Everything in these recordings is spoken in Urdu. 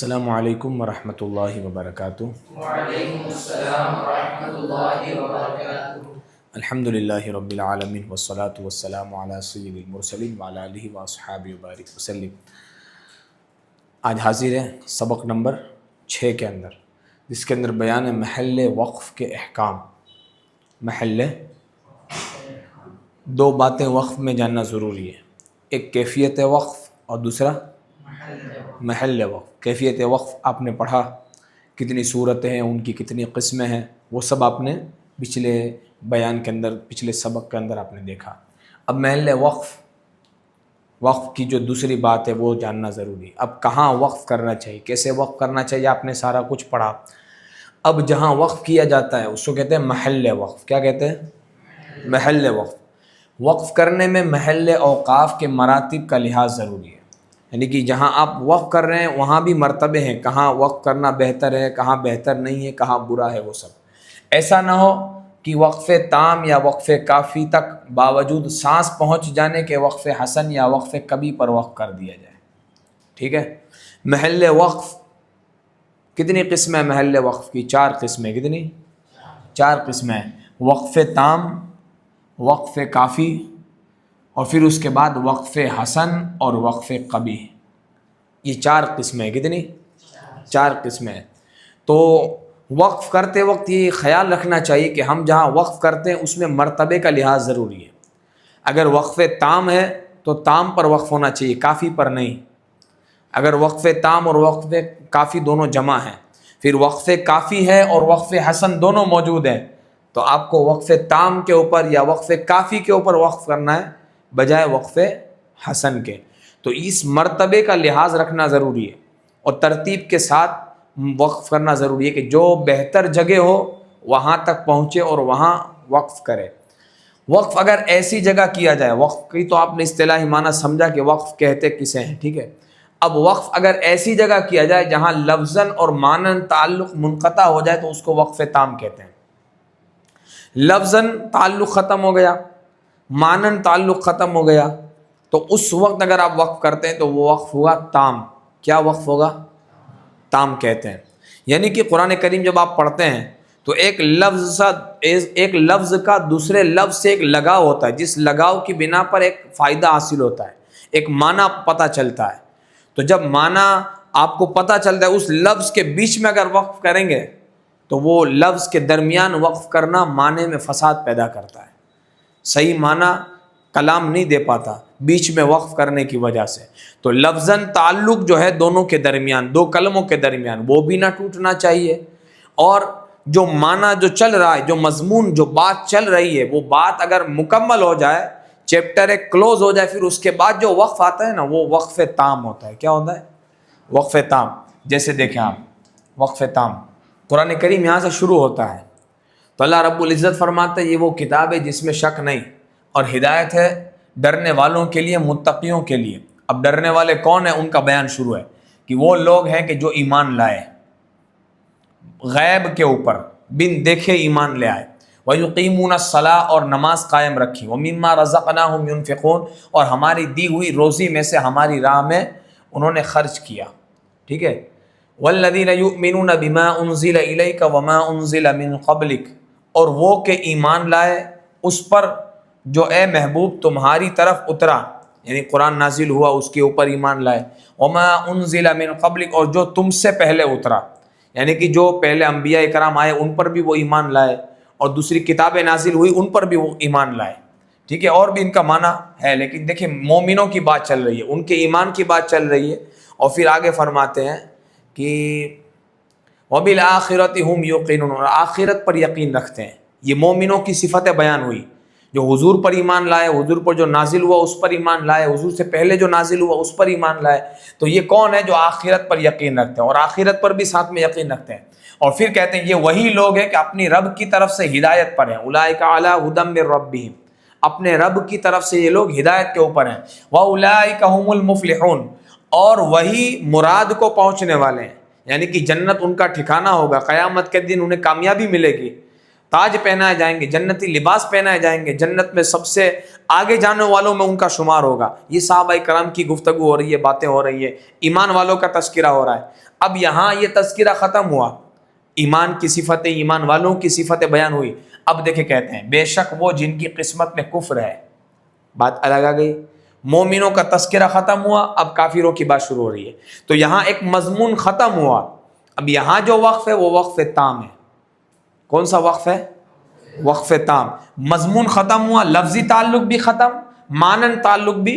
السلام علیکم ورحمۃ اللہ وبرکاتہ۔ وعلیکم السلام ورحمۃ اللہ وبرکاتہ۔ الحمد للہ رب العالمین والصلاة والسلام علی سید المرسلین وعلی آلہ واصحابہ وبارک وسلم۔ آج حاضر ہے سبق نمبر 6 کے اندر، جس کے اندر بیان ہے محل وقف کے احکام۔ محل دو باتیں وقف میں جاننا ضروری ہے، ایک کیفیت وقف اور دوسرا محل وقف۔ کیفیت وقف آپ نے پڑھا، کتنی صورتیں ہیں، ان کی کتنی قسمیں ہیں، وہ سب آپ نے پچھلے بیان کے اندر، پچھلے سبق کے اندر آپ نے دیکھا۔ اب محل وقف کی جو دوسری بات ہے وہ جاننا ضروری ہے۔ اب کہاں وقف کرنا چاہیے، کیسے وقف کرنا چاہیے، آپ نے سارا کچھ پڑھا۔ اب جہاں وقف کیا جاتا ہے اس کو کہتے ہیں محل وقف۔ کیا کہتے ہیں؟ محل وقف۔ وقف کرنے میں محل اوقاف کے مراتب کا لحاظ ضروری ہے، یعنی کہ جہاں آپ وقف کر رہے ہیں وہاں بھی مرتبے ہیں، کہاں وقف کرنا بہتر ہے، کہاں بہتر نہیں ہے، کہاں برا ہے، وہ سب۔ ایسا نہ ہو کہ وقف تام یا وقف کافی تک باوجود سانس پہنچ جانے کے وقف حسن یا وقف کبھی پر وقف کر دیا جائے۔ ٹھیک ہے؟ محل وقف کتنی قسمیں محل وقف کی؟ 4 قسمیں۔ کتنی؟ 4 قسمیں۔ وقف تام، وقف کافی، اور پھر اس کے بعد وقف حسن اور وقف قبیح۔ یہ 4 قسمیں۔ کتنی؟ 4 قسمیں۔ تو وقف کرتے وقت یہ خیال رکھنا چاہیے کہ ہم جہاں وقف کرتے ہیں اس میں مرتبے کا لحاظ ضروری ہے۔ اگر وقف تام ہے تو تام پر وقف ہونا چاہیے، کافی پر نہیں۔ اگر وقف تام اور وقف کافی دونوں جمع ہیں، پھر وقف کافی ہے اور وقف حسن دونوں موجود ہیں، تو آپ کو وقف تام کے اوپر یا وقف کافی کے اوپر وقف کرنا ہے بجائے وقف حسن کے۔ تو اس مرتبے کا لحاظ رکھنا ضروری ہے اور ترتیب کے ساتھ وقف کرنا ضروری ہے کہ جو بہتر جگہ ہو وہاں تک پہنچے اور وہاں وقف کرے۔ وقف اگر ایسی جگہ کیا جائے، وقف کی تو آپ نے اصطلاحی معنی سمجھا کہ وقف کہتے کسے ہیں، ٹھیک ہے؟ اب وقف اگر ایسی جگہ کیا جائے جہاں لفظاً اور معناً تعلق منقطع ہو جائے تو اس کو وقف تام کہتے ہیں۔ لفظاً تعلق ختم ہو گیا، معناً تعلق ختم ہو گیا، تو اس وقت اگر آپ وقف کرتے ہیں تو وہ وقف ہوگا تام۔ کیا وقف ہوگا؟ تام کہتے ہیں۔ یعنی کہ قرآن کریم جب آپ پڑھتے ہیں تو ایک لفظ کا دوسرے لفظ سے ایک لگاؤ ہوتا ہے، جس لگاؤ کی بنا پر ایک فائدہ حاصل ہوتا ہے، ایک معنی پتہ چلتا ہے۔ تو جب معنی آپ کو پتہ چلتا ہے، اس لفظ کے بیچ میں اگر وقف کریں گے تو وہ لفظ کے درمیان وقف کرنا معنی میں فساد پیدا کرتا ہے، صحیح معنی کلام نہیں دے پاتا بیچ میں وقف کرنے کی وجہ سے۔ تو لفظاً تعلق جو ہے دونوں کے درمیان، دو کلموں کے درمیان، وہ بھی نہ ٹوٹنا چاہیے، اور جو معنی جو چل رہا ہے، جو مضمون، جو بات چل رہی ہے، وہ بات اگر مکمل ہو جائے، چیپٹر ایک کلوز ہو جائے، پھر اس کے بعد جو وقف آتا ہے نا وہ وقف تام ہوتا ہے۔ کیا ہوتا ہے؟ وقف تام۔ جیسے دیکھیں آپ، وقف تام قرآن کریم یہاں سے شروع ہوتا ہے تو اللہ رب العزت فرماتا ہے یہ وہ کتاب ہے جس میں شک نہیں اور ہدایت ہے ڈرنے والوں کے لیے، متقیوں کے لیے۔ اب ڈرنے والے کون ہیں ان کا بیان شروع ہے کہ وہ لوگ ہیں کہ جو ایمان لائے، غیب کے اوپر بن دیکھے ایمان لے آئے، وَيُقِيمُونَ الصَّلَاةَ اور نماز قائم رکھی، وَمِمَّا رَزَقْنَاهُمْ يُنْفِقُونَ اور ہماری دی ہوئی روزی میں سے ہماری راہ میں انہوں نے خرچ کیا۔ ٹھیک ہے؟ وَالَّذِينَ يُؤْمِنُونَ بِمَا أُنزِلَ إِلَيْكَ وَمَا أُنزِلَ مِن قَبْلِكَ اور وہ کہ ایمان لائے اس پر جو اے محبوب تمہاری طرف اترا، یعنی قرآن نازل ہوا اس کے اوپر ایمان لائے، وما انزل من قبلک اور جو تم سے پہلے اترا، یعنی کہ جو پہلے انبیاء کرام آئے ان پر بھی وہ ایمان لائے اور دوسری کتابیں نازل ہوئی ان پر بھی وہ ایمان لائے۔ ٹھیک ہے؟ اور بھی ان کا معنی ہے، لیکن دیکھیں مومنوں کی بات چل رہی ہے، ان کے ایمان کی بات چل رہی ہے، اور پھر آگے فرماتے ہیں کہ وبالآخرۃ ہم یوقنون اور آخرت پر یقین رکھتے ہیں۔ یہ مومنوں کی صفتیں بیان ہوئی، جو حضور پر ایمان لائے، حضور پر جو نازل ہوا اس پر ایمان لائے، حضور سے پہلے جو نازل ہوا اس پر ایمان لائے۔ تو یہ کون ہے جو آخرت پر یقین رکھتے ہیں اور آخرت پر بھی ساتھ میں یقین رکھتے ہیں؟ اور پھر کہتے ہیں یہ وہی لوگ ہیں کہ اپنی رب کی طرف سے ہدایت پر ہیں، اولئک علی ھدی من ربہم، اپنے رب کی طرف سے یہ لوگ ہدایت کے اوپر ہیں، واولئک ھم المفلحون اور وہی مراد کو پہنچنے والے ہیں، یعنی کہ جنت ان کا ٹھکانہ ہوگا، قیامت کے دن انہیں کامیابی ملے گی۔ تاج پہنائے جائیں گے، جنتی لباس پہنائے جائیں گے، جنت میں سب سے آگے جانے والوں میں ان کا شمار ہوگا. یہ صحابہ کرام کی گفتگو ہو رہی ہے، باتیں ہو رہی ہے، ایمان والوں کا تذکرہ ہو رہا ہے. اب یہاں یہ تذکرہ ختم ہوا، ایمان کی صفتیں، ایمان والوں کی صفتیں بیان ہوئی. اب دیکھیں کہتے ہیں بے شک وہ جن کی قسمت میں کفر ہے. بات الگ آ گئی. مومنوں کا تذکرہ ختم ہوا، اب کافروں کی بات شروع ہو رہی ہے. تو یہاں ایک مضمون ختم ہوا. اب یہاں جو وقف ہے وہ وقف تام ہے. کون سا وقف ہے؟ وقف تام. مضمون ختم ہوا، لفظی تعلق بھی ختم، مانن تعلق بھی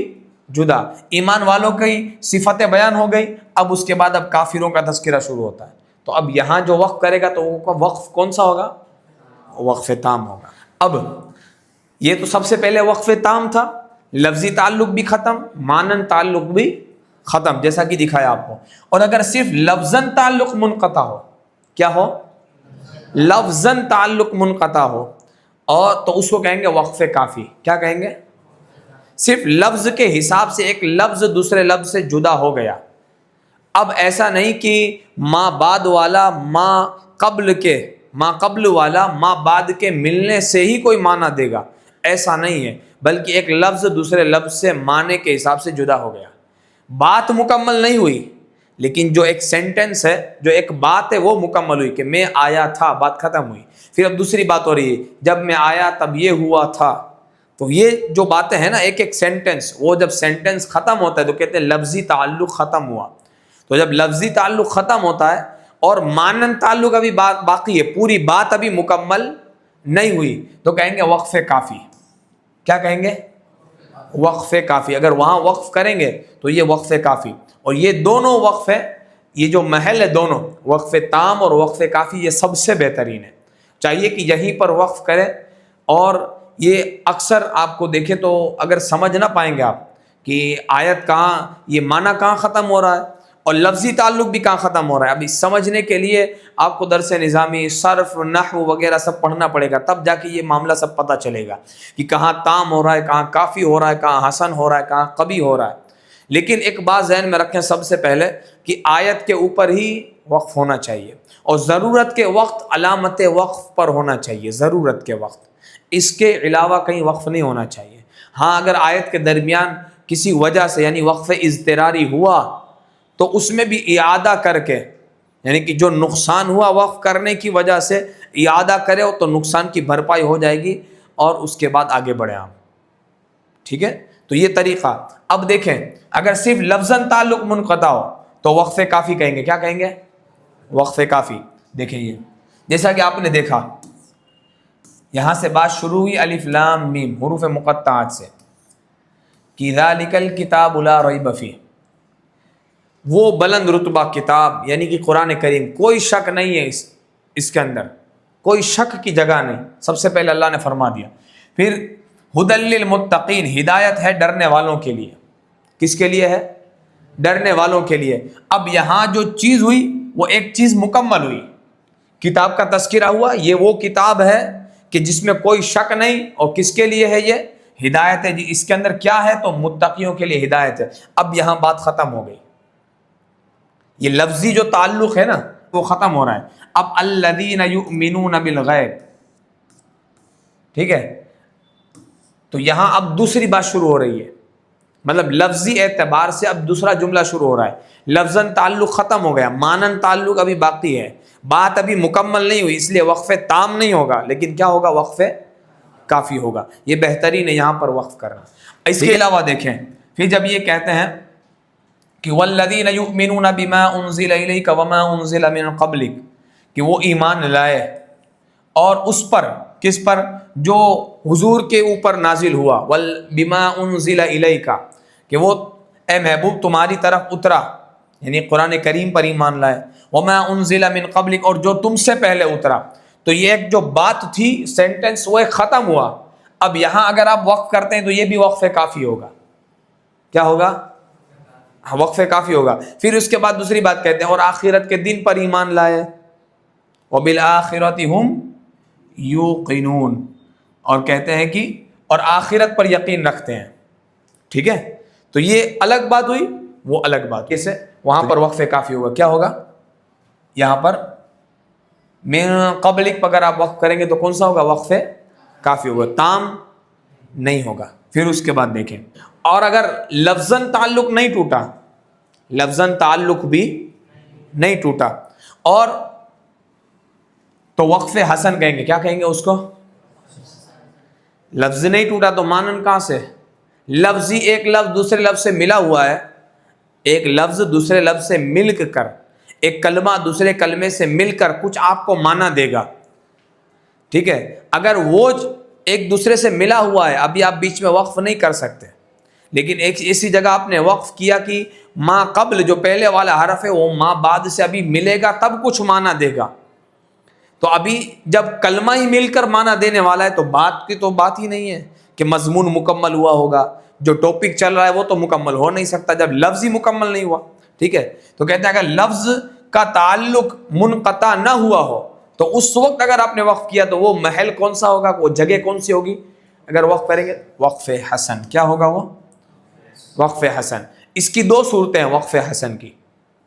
جدا. ایمان والوں کی صفتیں بیان ہو گئی. اب اس کے بعد اب کافروں کا تذکرہ شروع ہوتا ہے. تو اب یہاں جو وقف کرے گا تو وہ وقف کون سا ہوگا؟ وقف تام ہوگا. اب یہ تو سب سے پہلے وقف تام تھا، لفظی تعلق بھی ختم، مانن تعلق بھی ختم، جیسا کہ دکھایا آپ کو. اور اگر صرف لفظاً تعلق منقطع ہو، کیا ہو؟ لفظاً تعلق منقطع ہو، اور تو اس کو کہیں گے وقف کافی. کیا کہیں گے؟ صرف لفظ کے حساب سے ایک لفظ دوسرے لفظ سے جدا ہو گیا. اب ایسا نہیں کہ ما بعد والا ما قبل والا ما بعد کے ملنے سے ہی کوئی معنی دے گا، ایسا نہیں ہے، بلکہ ایک لفظ دوسرے لفظ سے معنی کے حساب سے جدا ہو گیا. بات مکمل نہیں ہوئی، لیکن جو ایک سینٹنس ہے، جو ایک بات ہے وہ مکمل ہوئی کہ میں آیا تھا، بات ختم ہوئی. پھر اب دوسری بات ہو رہی ہے، جب میں آیا تب یہ ہوا تھا. تو یہ جو باتیں ہیں نا، ایک ایک سینٹنس، وہ جب سینٹنس ختم ہوتا ہے تو کہتے ہیں لفظی تعلق ختم ہوا. تو جب لفظی تعلق ختم ہوتا ہے اور مانن تعلق ابھی باقی ہے، پوری بات ابھی مکمل نہیں ہوئی، تو کہیں گے وقف کافی. کیا کہیں گے؟ وقف کافی. اگر وہاں وقف کریں گے تو یہ وقف کافی. اور یہ دونوں وقف ہے، یہ جو محل ہے دونوں، وقف تام اور وقف کافی، یہ سب سے بہترین ہے. چاہیے کہ یہیں پر وقف کریں. اور یہ اکثر آپ کو دیکھیں تو اگر سمجھ نہ پائیں گے آپ کہ آیت کہاں، یہ معنی کہاں ختم ہو رہا ہے اور لفظی تعلق بھی کہاں ختم ہو رہا ہے. ابھی سمجھنے کے لیے آپ کو درس نظامی، صرف، نحو وغیرہ سب پڑھنا پڑے گا، تب جا کے یہ معاملہ سب پتہ چلے گا کہ کہاں تام ہو رہا ہے، کہاں کافی ہو رہا ہے، کہاں حسن ہو رہا ہے، کہاں قبی ہو رہا ہے. لیکن ایک بات ذہن میں رکھیں سب سے پہلے کہ آیت کے اوپر ہی وقف ہونا چاہیے، اور ضرورت کے وقت علامت وقف پر ہونا چاہیے. ضرورت کے وقت، اس کے علاوہ کہیں وقف نہیں ہونا چاہیے. ہاں اگر آیت کے درمیان کسی وجہ سے یعنی وقف اضطراری ہوا تو اس میں بھی اعادہ کر کے، یعنی کہ جو نقصان ہوا وقف کرنے کی وجہ سے اعادہ کرے ہو تو نقصان کی بھرپائی ہو جائے گی، اور اس کے بعد آگے بڑھیں آپ. ٹھیک ہے؟ تو یہ طریقہ. اب دیکھیں اگر صرف لفظاً تعلق منقطع ہو تو وقف کافی کہیں گے. کیا کہیں گے؟ وقف کافی. دیکھیں یہ جیسا کہ آپ نے دیکھا یہاں سے بات شروع ہوئی الف لام میم حروف مقطعات سے، کہ ذالک الکتاب لا ریب فیہ، وہ بلند رتبہ کتاب یعنی کہ قرآن کریم، کوئی شک نہیں ہے اس کے اندر، کوئی شک کی جگہ نہیں. سب سے پہلے اللہ نے فرما دیا. پھر ھدی للمتقین، ہدایت ہے ڈرنے والوں کے لیے. کس کے لیے ہے؟ ڈرنے والوں کے لیے. اب یہاں جو چیز ہوئی وہ ایک چیز مکمل ہوئی، کتاب کا تذکرہ ہوا. یہ وہ کتاب ہے کہ جس میں کوئی شک نہیں، اور کس کے لیے ہے؟ یہ ہدایت ہے. جی اس کے اندر کیا ہے؟ تو متقیوں کے لیے ہدایت ہے. اب یہاں بات ختم ہو گئی. یہ لفظی جو تعلق ہے نا وہ ختم ہو رہا ہے. اب الذین یؤمنون بالغیب، ٹھیک ہے؟ تو یہاں اب دوسری بات شروع ہو رہی ہے، مطلب لفظی اعتبار سے اب دوسرا جملہ شروع ہو رہا ہے. لفظاً تعلق ختم ہو گیا، مانن تعلق ابھی باقی ہے، بات ابھی مکمل نہیں ہوئی، اس لیے وقف تام نہیں ہوگا، لیکن کیا ہوگا؟ وقف کافی ہوگا. یہ بہترین ہے یہاں پر وقف کرنا. اس کے علاوہ دیکھیں پھر جب یہ کہتے ہیں کہ والذین یؤمنون بما انزل الیک وما انزل من قبلک، کہ وہ ایمان لائے اور اس پر، کس پر؟ جو حضور کے اوپر نازل ہوا. بما انزل الیک، کہ وہ اے محبوب تمہاری طرف اترا، یعنی قرآن کریم پر ایمان لائے. وما انزل من قبلک، اور جو تم سے پہلے اترا. تو یہ ایک جو بات تھی سینٹنس وہ ایک ختم ہوا. اب یہاں اگر آپ وقف کرتے ہیں تو یہ بھی وقف کافی ہوگا. کیا ہوگا؟ وقف کافی ہوگا. پھر اس کے بعد دوسری بات کہتے ہیں اور آخرت کے دن پر ایمان لائے. وبالآخرۃ ہم یوقنون، اور کہتے ہیں کہ اور آخرت پر یقین رکھتے ہیں. ٹھیک ہے؟ تو یہ الگ بات ہوئی، وہ الگ بات. کیسے؟ وہاں پر وقف کافی ہوگا. کیا ہوگا؟ یہاں پر من قبلک اگر آپ وقف کریں گے تو کون سا ہوگا؟ وقف کافی ہوگا، تام نہیں ہوگا۔ پھر اس کے بعد دیکھیں، اور اگر لفظاً تعلق نہیں ٹوٹا، لفظاً تعلق بھی نہیں ٹوٹا، اور تو وقف حسن کہیں گے۔ کیا کہیں گے اس کو؟ لفظ نہیں ٹوٹا تو مانن کہاں سے؟ لفظ ہی ایک لفظ دوسرے لفظ سے ملا ہوا ہے، ایک لفظ دوسرے لفظ سے مل کر، ایک کلمہ دوسرے کلمے سے مل کر کچھ آپ کو معنی دے گا، ٹھیک ہے؟ اگر وہ ایک دوسرے سے ملا ہوا ہے، ابھی آپ بیچ میں وقف نہیں کر سکتے، لیکن ایک اسی جگہ آپ نے وقف کیا کہ ما قبل جو پہلے والا حرف ہے وہ ما بعد سے ابھی ملے گا تب کچھ معنی دے گا، تو ابھی جب کلمہ ہی مل کر معنی دینے والا ہے تو بات کی تو بات ہی نہیں ہے کہ مضمون مکمل ہوا ہوگا، جو ٹاپک چل رہا ہے وہ تو مکمل ہو نہیں سکتا جب لفظ ہی مکمل نہیں ہوا، ٹھیک ہے؟ تو کہتے ہیں اگر لفظ کا تعلق منقطع نہ ہوا ہو تو اس وقت اگر آپ نے وقف کیا تو وہ محل کون سا ہوگا، وہ جگہ کون سی ہوگی؟ اگر وقف کریں گے وقف حسن، کیا ہوگا وہ؟ وقف حسن۔ اس کی دو صورتیں ہیں وقف حسن کی،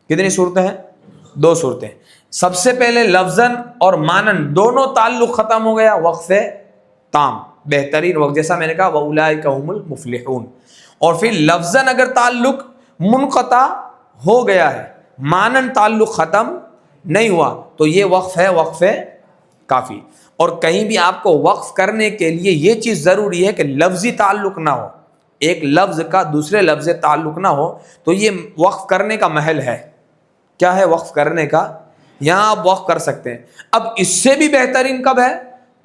کتنی صورتیں ہیں؟ دو صورتیں۔ سب سے پہلے لفظاً اور مانن دونوں تعلق ختم ہو گیا، وقف تام بہترین وقت، جیسا میں نے کہا وَأُولَٰئِكَ هُمُ الْمُفْلِحُونَ۔ اور پھر لفظاً اگر تعلق منقطع ہو گیا ہے، مانن تعلق ختم نہیں ہوا تو یہ وقف ہے وقف کافی۔ اور کہیں بھی آپ کو وقف کرنے کے لیے یہ چیز ضروری ہے کہ لفظی تعلق نہ ہو، ایک لفظ کا دوسرے لفظ سے تعلق نہ ہو، تو یہ وقف کرنے کا محل ہے۔ کیا ہے وقف کرنے کا؟ یہاں آپ وقف کر سکتے ہیں۔ اب اس سے بھی بہترین کب ہے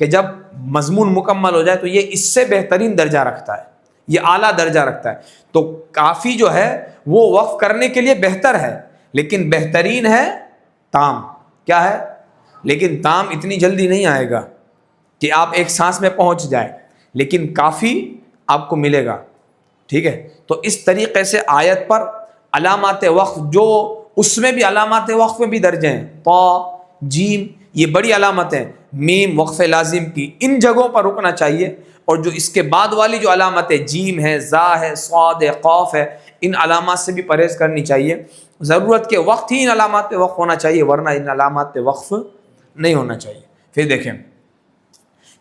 کہ جب مضمون مکمل ہو جائے، تو یہ اس سے بہترین درجہ رکھتا ہے، یہ اعلیٰ درجہ رکھتا ہے۔ تو کافی جو ہے وہ وقف کرنے کے لیے بہتر ہے، لیکن بہترین ہے تام۔ کیا ہے؟ لیکن تام اتنی جلدی نہیں آئے گا کہ آپ ایک سانس میں پہنچ جائے، لیکن کافی آپ کو ملے گا، ٹھیک ہے؟ تو اس طریقے سے آیت پر علامات وقف، جو اس میں بھی علامات وقف میں بھی درجے ہیں، طا، جیم، یہ بڑی علامت ہیں، میم وقف لازم کی، ان جگہوں پر رکنا چاہیے، اور جو اس کے بعد والی جو علامتیں جیم ہے، زا ہے، صاد ہے، قاف ہے، ان علامات سے بھی پرہیز کرنی چاہیے۔ ضرورت کے وقت ہی ان علامات پہ وقف ہونا چاہیے، ورنہ ان علامات پہ وقف نہیں ہونا چاہیے۔ پھر دیکھیں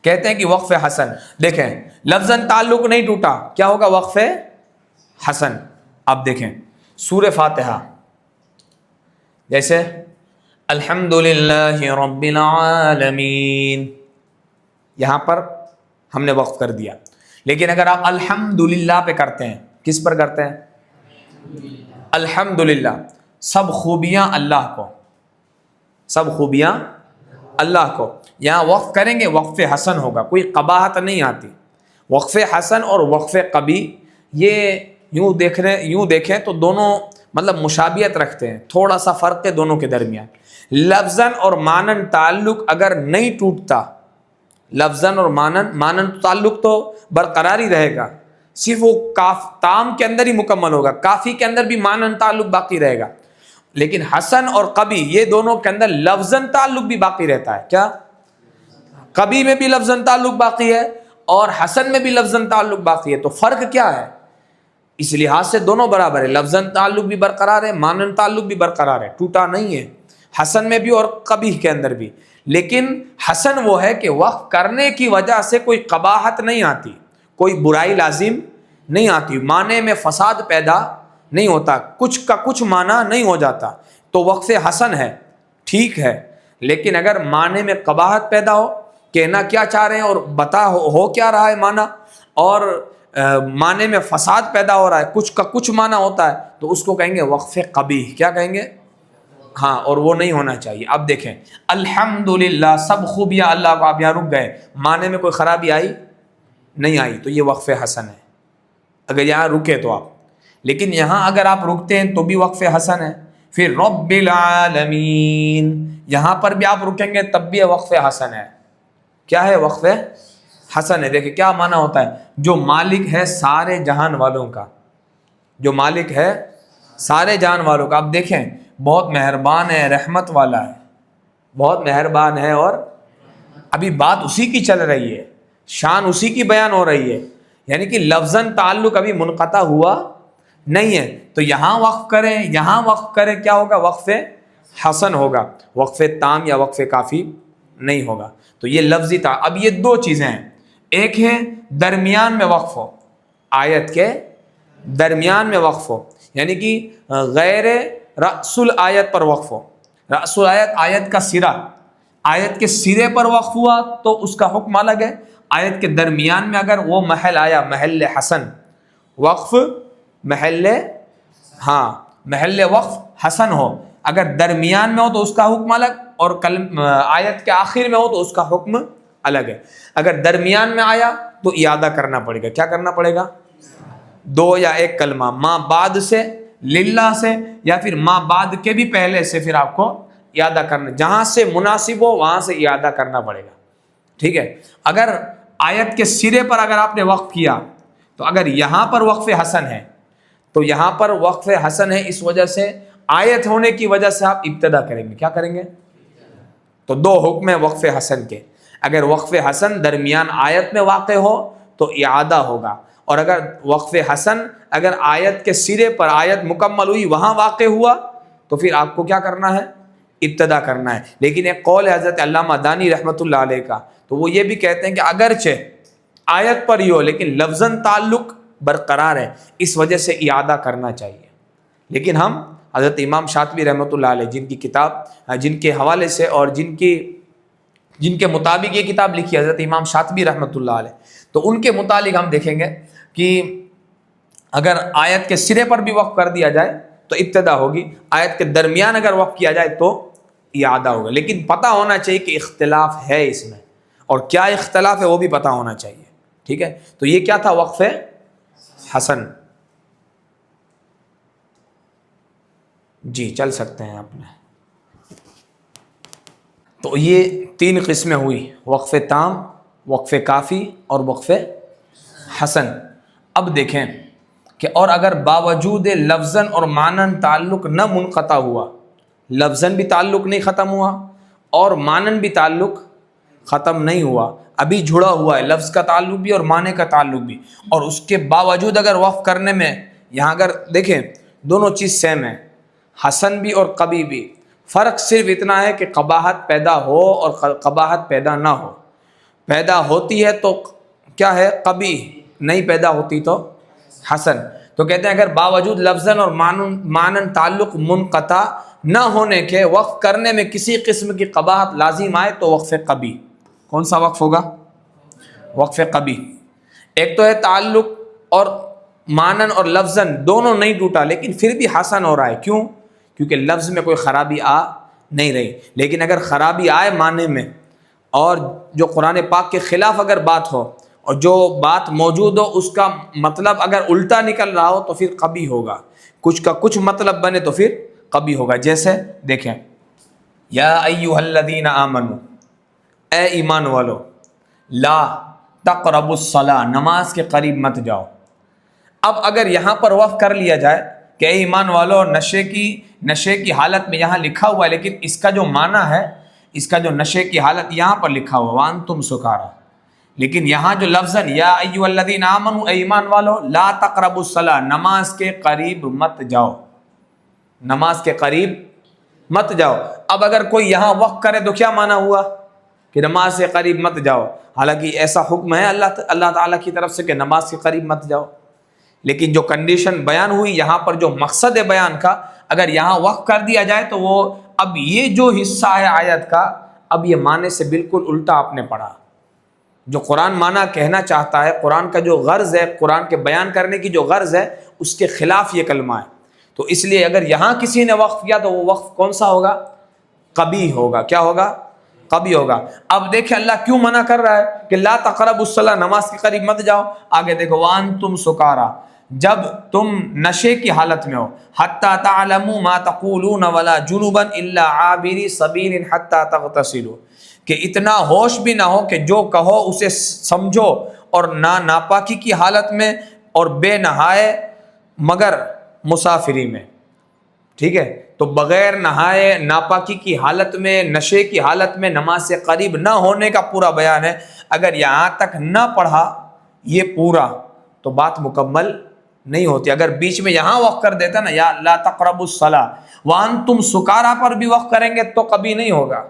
کہتے ہیں کہ وقف حسن، دیکھیں لفظاً تعلق نہیں ٹوٹا، کیا ہوگا؟ وقف حسن۔ اب دیکھیں سورہ فاتحہ، جیسے الحمدللہ رب العالمین، یہاں پر ہم نے وقف کر دیا، لیکن اگر آپ الحمدللہ پہ کرتے ہیں، کس پر کرتے ہیں؟ الحمدللہ، سب خوبیاں اللہ کو، سب خوبیاں اللہ کو، یہاں وقف کریں گے وقف حسن ہوگا، کوئی قباحت نہیں آتی۔ وقف حسن اور وقف قبیح یہ یوں دیکھیں تو دونوں مطلب مشابہت رکھتے ہیں، تھوڑا سا فرق ہے دونوں کے درمیان۔ لفظاً اور مانن تعلق اگر نہیں ٹوٹتا، لفظاً اور مانن تعلق تو برقرار ہی رہے گا، صرف وہ تام کے اندر ہی مکمل ہوگا، کافی کے اندر بھی مانن تعلق باقی رہے گا، لیکن حسن اور قبیح یہ دونوں کے اندر لفظاً تعلق بھی باقی رہتا ہے۔ کیا؟ قبیح میں بھی لفظاً تعلق باقی ہے اور حسن میں بھی لفظاً تعلق باقی ہے، تو فرق کیا ہے؟ اس لحاظ سے دونوں برابر ہے، لفظاً تعلق بھی برقرار ہے، مانن تعلق بھی برقرار ہے، ٹوٹا نہیں ہے، حسن میں بھی اور قبیح کے اندر بھی۔ لیکن حسن وہ ہے کہ وقف کرنے کی وجہ سے کوئی قباحت نہیں آتی، کوئی برائی لازم نہیں آتی، معنی میں فساد پیدا نہیں ہوتا، کچھ کا کچھ معنی نہیں ہو جاتا، تو وقف حسن ہے، ٹھیک ہے۔ لیکن اگر معنی میں قباحت پیدا ہو، کہنا کیا چاہ رہے ہیں اور بتا ہو کیا رہا ہے معنی، اور معنی میں فساد پیدا ہو رہا ہے، کچھ کا کچھ معنی ہوتا ہے، تو اس کو کہیں گے وقف قبیح۔ کیا کہیں گے؟ ہاں، اور وہ نہیں ہونا چاہیے۔ اب دیکھیں الحمدللہ، سب خوبیاں اللہ کو، آپ یہاں رک گئے، معنی میں کوئی خرابی آئی نہیں آئی، تو یہ وقف حسن ہے اگر یہاں رکے تو آپ، لیکن یہاں اگر آپ رکتے ہیں تو بھی وقف حسن ہے۔ پھر رب العالمین، یہاں پر بھی آپ رکیں گے تب بھی وقف حسن ہے۔ کیا ہے؟ وقف حسن ہے۔ دیکھیں کیا معنی ہوتا ہے؟ جو مالک ہے سارے جہان والوں کا، جو مالک ہے سارے جہان والوں کا، آپ دیکھیں بہت مہربان ہے، رحمت والا ہے، بہت مہربان ہے، اور ابھی بات اسی کی چل رہی ہے، شان اسی کی بیان ہو رہی ہے، یعنی کہ لفظاً تعلق ابھی منقطع ہوا نہیں ہے، تو یہاں وقف کریں، یہاں وقف کریں، کیا ہوگا؟ وقف حسن ہوگا، وقف تام یا وقف کافی نہیں ہوگا۔ تو یہ لفظی تھا۔ اب یہ دو چیزیں ہیں، ایک ہے درمیان میں وقف ہو، آیت کے درمیان میں وقف ہو، یعنی کہ غیر رأس الآیت پر وقف ہو۔ رأس الآیت آیت کا سرا، آیت کے سرے پر وقف ہوا تو اس کا حکم الگ ہے۔ آیت کے درمیان میں اگر وہ محل آیا، محل حسن، وقف محل، ہاں محل وقف حسن ہو، اگر درمیان میں ہو تو اس کا حکم الگ، اور آیت کے آخر میں ہو تو اس کا حکم الگ ہے۔ اگر درمیان میں آیا تو اعادہ کرنا پڑے گا۔ کیا کرنا پڑے گا؟ دو یا ایک کلمہ، ما بعد سے، للہ سے، یا پھر ما بعد کے بھی پہلے سے پھر آپ کو اعادہ کرنا، جہاں سے مناسب ہو وہاں سے اعادہ کرنا پڑے گا، ٹھیک ہے۔ اگر آیت کے سرے پر اگر آپ نے وقف کیا تو اگر یہاں پر وقف حسن ہے تو یہاں پر وقف حسن ہے، اس وجہ سے آیت ہونے کی وجہ سے آپ ابتدا کریں گے۔ کیا کریں گے؟ تو دو حکم ہیں وقف حسن کے، اگر وقف حسن درمیان آیت میں واقع ہو تو اعادہ ہوگا، اور اگر وقف حسن اگر آیت کے سرے پر، آیت مکمل ہوئی وہاں واقع ہوا تو پھر آپ کو کیا کرنا ہے؟ ابتدا کرنا ہے۔ لیکن ایک قول ہے حضرت علامہ دانی رحمۃ اللہ علیہ کا، تو وہ یہ بھی کہتے ہیں کہ اگرچہ آیت پر ہی ہو لیکن لفظاً تعلق برقرار ہے، اس وجہ سے اعادہ کرنا چاہیے۔ لیکن ہم حضرت امام شاطبی رحمۃ اللہ علیہ، جن کی کتاب، جن کے حوالے سے اور جن کے مطابق یہ کتاب لکھی حضرت امام شاطبی رحمۃ اللہ علیہ، تو ان کے متعلق ہم دیکھیں گے کہ اگر آیت کے سرے پر بھی وقف کر دیا جائے تو ابتدا ہوگی، آیت کے درمیان اگر وقف کیا جائے تو اعادہ ہوگا۔ لیکن پتہ ہونا چاہیے کہ اختلاف ہے اس میں، اور کیا اختلاف ہے وہ بھی پتہ ہونا چاہیے، ٹھیک ہے۔ تو یہ کیا تھا؟ وقف حسن۔ جی چل سکتے ہیں آپ نے۔ تو یہ تین قسمیں ہوئی، وقف تام، وقف کافی اور وقف حسن۔ اب دیکھیں کہ اور اگر باوجود لفظاً اور معناً تعلق نہ منقطع ہوا، لفظاً بھی تعلق نہیں ختم ہوا اور معناً بھی تعلق ختم نہیں ہوا، ابھی جڑا ہوا ہے، لفظ کا تعلق بھی اور معنی کا تعلق بھی، اور اس کے باوجود اگر وقف کرنے میں، یہاں اگر دیکھیں دونوں چیز سیم ہے، حسن بھی اور قبیح بھی، فرق صرف اتنا ہے کہ قباحت پیدا ہو اور قباحت پیدا نہ ہو۔ پیدا ہوتی ہے تو کیا ہے؟ قبیح، نہیں پیدا ہوتی تو حسن۔ تو کہتے ہیں اگر باوجود لفظاً اور معناً تعلق منقطع نہ ہونے کے وقف کرنے میں کسی قسم کی قباحت لازم آئے تو وقف قبیح۔ کون سا وقف ہوگا؟ وقف قبیح۔ ایک تو ہے تعلق اور معناً اور لفظاً دونوں نہیں ٹوٹا لیکن پھر بھی حسن ہو رہا ہے، کیوں؟ کیونکہ لفظ میں کوئی خرابی آ نہیں رہی، لیکن اگر خرابی آئے معنی میں اور جو قرآن پاک کے خلاف اگر بات ہو اور جو بات موجود ہو اس کا مطلب اگر الٹا نکل رہا ہو تو پھر قبیح ہوگا، کچھ کا کچھ مطلب بنے تو پھر قبیح ہوگا۔ جیسے دیکھیں، یا ایھا الذین آمنوا، اے ایمان والو، لا تقربوا الصلاۃ، نماز کے قریب مت جاؤ۔ اب اگر یہاں پر وقف کر لیا جائے کہ اے ایمان والو، نشے کی حالت میں یہاں لکھا ہوا ہے لیکن اس کا جو معنی ہے، اس کا جو نشے کی حالت یہاں پر لکھا ہوا وانتم سکارا، لیکن یہاں جو لفظ یا ایھا الذین آمنوا، اے ایمان والو، لا تقربوا الصلاۃ، نماز کے قریب مت جاؤ، نماز کے قریب مت جاؤ۔ اب اگر کوئی یہاں وقف کرے تو کیا معنی ہوا؟ کہ نماز سے قریب مت جاؤ، حالانکہ ایسا حکم ہے اللہ تعالیٰ کی طرف سے کہ نماز کے قریب مت جاؤ، لیکن جو کنڈیشن بیان ہوئی یہاں پر، جو مقصد ہے بیان کا، اگر یہاں وقف کر دیا جائے تو وہ اب یہ جو حصہ ہے آیت کا، اب یہ معنی سے بالکل الٹا آپ نے پڑھا۔ جو قرآن معنی کہنا چاہتا ہے، قرآن کا جو غرض ہے، قرآن کے بیان کرنے کی جو غرض ہے، اس کے خلاف یہ کلمہ ہے۔ تو اس لیے اگر یہاں کسی نے وقف کیا تو وہ وقف کون سا ہوگا؟ قبیح ہوگا۔ کیا ہوگا؟ قبیح ہوگا۔ اب دیکھیں اللہ کیوں منع کر رہا ہے کہ لا تقربوا الصلاۃ، نماز کے قریب مت جاؤ۔ آگے دیکھو، وانتم سکارا، جب تم نشے کی حالت میں ہو، حتی تعلموا ما تقولون ولا جنبا الا عابری سبیل حتی تغتسلوا، کہ اتنا ہوش بھی نہ ہو کہ جو کہو اسے سمجھو، اور نہ ناپاکی کی حالت میں اور بے نہائے مگر مسافری میں، ٹھیک ہے۔ تو بغیر نہائے، ناپاکی کی حالت میں، نشے کی حالت میں نماز سے قریب نہ ہونے کا پورا بیان ہے۔ اگر یہاں تک نہ پڑھا یہ پورا تو بات مکمل نہیں ہوتی. اگر بیچ میں یہاں وقف کر دیتا نا یا لا تقربوا الصلاۃ وانتم سکارا پر بھی وقف کریں گے تو کبھی نہیں ہوگا.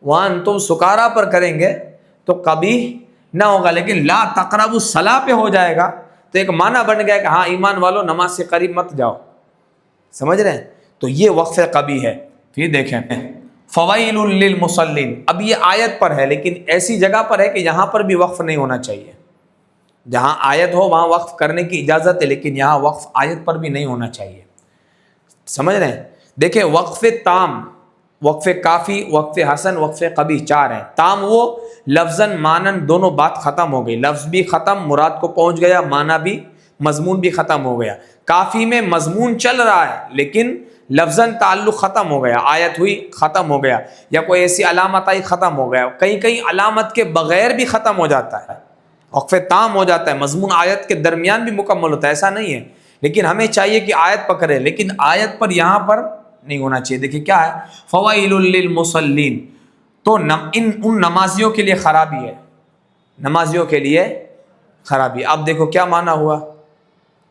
وانتم سکارا پر کریں گے تو کبھی نہ ہوگا. لیکن لا تقربوا الصلاۃ پہ ہو جائے گا تو ایک معنی بن گیا کہ ہاں ایمان والو نماز سے قریب مت جاؤ. سمجھ رہے ہیں؟ تو یہ وقف کبھی ہے. پھر دیکھیں فویل للمصلین. اب یہ آیت پر ہے لیکن ایسی جگہ پر ہے کہ یہاں پر بھی وقف نہیں ہونا چاہیے. جہاں آیت ہو وہاں وقف کرنے کی اجازت ہے لیکن یہاں وقف آیت پر بھی نہیں ہونا چاہیے. سمجھ رہے ہیں؟ دیکھیں وقف تام، وقف کافی، وقف حسن، وقف قبیح 4 ہیں. تام وہ لفظاً مانن دونوں بات ختم ہو گئی، لفظ بھی ختم، مراد کو پہنچ گیا، معنی بھی، مضمون بھی ختم ہو گیا. کافی میں مضمون چل رہا ہے لیکن لفظاً تعلق ختم ہو گیا، آیت ہوئی ختم ہو گیا، یا کوئی ایسی علامت آئی ختم ہو گیا. کئی علامت کے بغیر بھی ختم ہو جاتا ہے، وقف تام ہو جاتا ہے، مضمون آیت کے درمیان بھی مکمل ہوتا ہے. ایسا نہیں ہے لیکن ہمیں چاہیے کہ آیت پکڑے، لیکن آیت پر یہاں پر نہیں ہونا چاہیے. دیکھیں کیا ہے فوائل للمصلین. تو ان نمازیوں کے لیے خرابی ہے، نمازیوں کے لیے خرابی. اب دیکھو کیا معنی ہوا.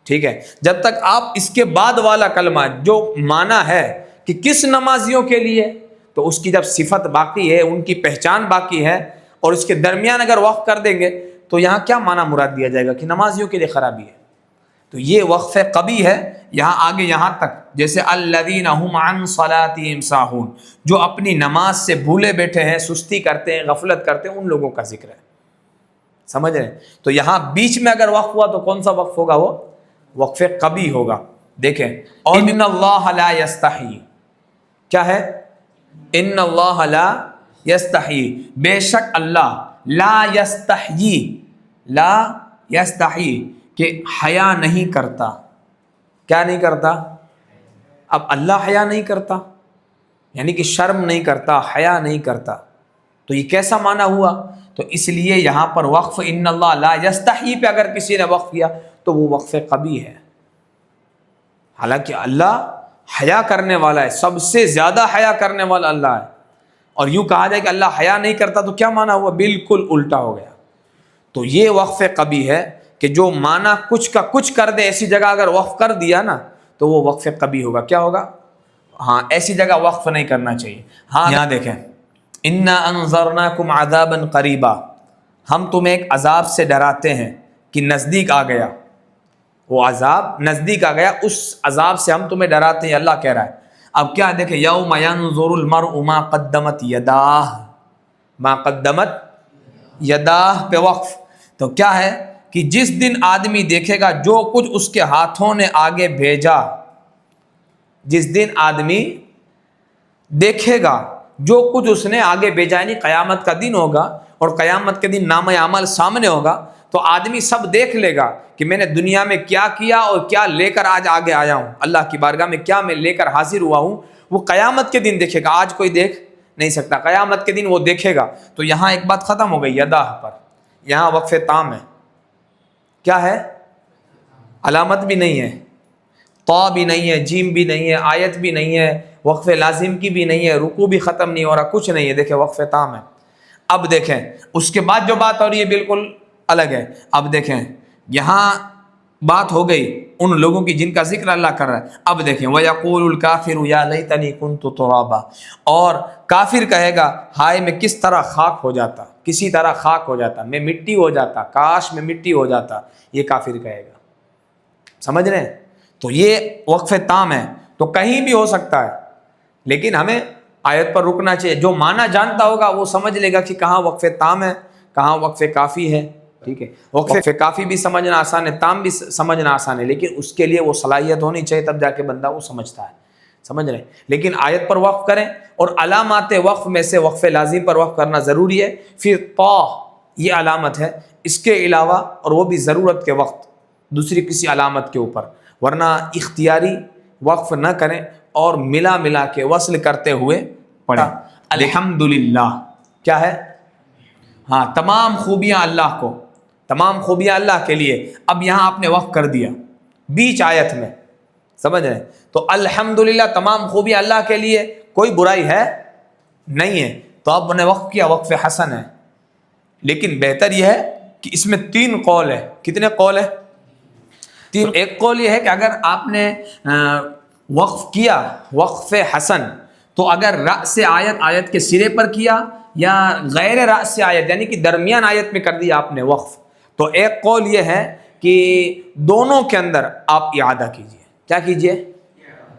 ٹھیک ہے، جب تک آپ اس کے بعد والا کلمہ جو معنی ہے کہ کس نمازیوں کے لیے، تو اس کی جب صفت باقی ہے، ان کی پہچان باقی ہے، اور اس کے درمیان اگر وقف کر دیں گے تو یہاں کیا معنی مراد دیا جائے گا کہ نمازیوں کے لیے خرابی ہے. تو یہ وقف قبیح ہے. یہاں آگے یہاں تک جیسے الذین هم عن صلاتهم ساہون، جو اپنی نماز سے بھولے بیٹھے ہیں، سستی کرتے ہیں، غفلت کرتے ہیں، ان لوگوں کا ذکر ہے. سمجھ رہے ہیں؟ تو یہاں بیچ میں اگر وقف ہوا تو کون سا وقف ہوگا؟ وہ وقف قبیح ہوگا. دیکھیں اور ان اللہ لا یستحی، کیا ہے؟ ان اللہ لا یستحی، بے شک اللہ، لا یستحیی، لا یستحی کہ حیا نہیں کرتا. کیا نہیں کرتا؟ اب اللہ حیا نہیں کرتا یعنی کہ شرم نہیں کرتا، حیا نہیں کرتا. تو یہ کیسا معنی ہوا؟ تو اس لیے یہاں پر وقف ان اللہ لا یستحی پہ اگر کسی نے وقف کیا تو وہ وقف قبیح ہے. حالانکہ اللہ حیا کرنے والا ہے، سب سے زیادہ حیا کرنے والا اللہ ہے. اور یوں کہا جائے کہ اللہ حیا نہیں کرتا تو کیا معنی ہوا؟ بالکل الٹا ہو گیا. تو یہ وقف قبیح ہے کہ جو معنی کچھ کا کچھ کر دے، ایسی جگہ اگر وقف کر دیا نا تو وہ وقف قبیح ہوگا. کیا ہوگا؟ ہاں ایسی جگہ وقف نہیں کرنا چاہیے. ہاں یہاں دیکھیں انا انذرناکم عذابا قریبا، ہم تمہیں ایک عذاب سے ڈراتے ہیں کہ نزدیک آ گیا. وہ عذاب نزدیک آ گیا، اس عذاب سے ہم تمہیں ڈراتے ہیں، اللہ کہہ رہا ہے. اب کیا دیکھیں یوم ینظر المرء ما قدمت یداہ، ما قدمت یداہ پہ وقف. تو کیا ہے کہ جس دن آدمی دیکھے گا جو کچھ اس کے ہاتھوں نے آگے بھیجا، جس دن آدمی دیکھے گا جو کچھ اس نے آگے بھیجا، یعنی قیامت کا دن ہوگا اور قیامت کے دن نامہ اعمال سامنے ہوگا، تو آدمی سب دیکھ لے گا کہ میں نے دنیا میں کیا کیا اور کیا لے کر آج آگے آیا ہوں، اللہ کی بارگاہ میں کیا میں لے کر حاضر ہوا ہوں. وہ قیامت کے دن دیکھے گا، آج کوئی دیکھ نہیں سکتا، قیامت کے دن وہ دیکھے گا. تو یہاں ایک بات ختم ہو گئی یداہ پر، یہاں وقف تام ہے. کیا ہے؟ علامت بھی نہیں ہے، طا بھی نہیں ہے، جیم بھی نہیں ہے، آیت بھی نہیں ہے، وقف لازم کی بھی نہیں ہے، رکوع بھی ختم نہیں ہو رہا، کچھ نہیں ہے. دیکھیں وقف تام ہے. اب دیکھیں اس کے بعد جو بات ہو رہی ہے بالکل الگ ہے. اب دیکھیں یہاں بات ہو گئی ان لوگوں کی جن کا ذکر اللہ کر رہا ہے. اب دیکھیں وَيَقُولُ الْكَافِرُ يَا لَيْتَنِي كُنْتُ تُرَابًا، اور کافر کہے گا ہائے میں کس طرح خاک ہو جاتا، کسی طرح خاک ہو جاتا، میں مٹی ہو جاتا، کاش میں مٹی ہو جاتا. یہ کافر کہے گا. سمجھ رہے ہیں؟ تو یہ وقف تام ہے. تو کہیں بھی ہو سکتا ہے لیکن ہمیں آیت پر رکنا چاہیے. جو معنی جانتا ہوگا وہ سمجھ لے گا کہ کہاں وقف تام ہے، کہاں وقف کافی ہے. ٹھیک ہے، وقف کافی بھی سمجھنا آسان ہے، تام بھی سمجھنا آسان ہے، لیکن اس کے لیے وہ صلاحیت ہونی چاہیے، تب جا کے بندہ وہ سمجھتا ہے. سمجھ رہے ہیں؟ لیکن آیت پر وقف کریں. اور علامات وقف میں سے وقف لازم پر وقف کرنا ضروری ہے. پھر طا یہ علامت ہے، اس کے علاوہ اور وہ بھی ضرورت کے وقت دوسری کسی علامت کے اوپر، ورنہ اختیاری وقف نہ کریں اور ملا کے وصل کرتے ہوئے پڑھیں. الحمدللہ کیا ہے؟ ہاں تمام خوبیاں اللہ کو، تمام خوبیاں اللہ کے لیے. اب یہاں آپ نے وقف کر دیا بیچ آیت میں، سمجھ رہے ہیں؟ تو الحمدللہ تمام خوبیاں اللہ کے لیے، کوئی برائی ہے نہیں ہے. تو آپ نے وقف کیا، وقف حسن ہے. لیکن بہتر یہ ہے کہ اس میں 3 قول ہے. کتنے قول ہے؟ تین ایک قول یہ ہے کہ اگر آپ نے وقف کیا وقف حسن تو اگر رأس آیت کے سرے پر کیا یا غیر رأس آیت یعنی کہ درمیان آیت میں کر دیا آپ نے وقف، تو ایک قول یہ ہے کہ دونوں کے اندر آپ اعادہ کیجئے. کیا کیجئے؟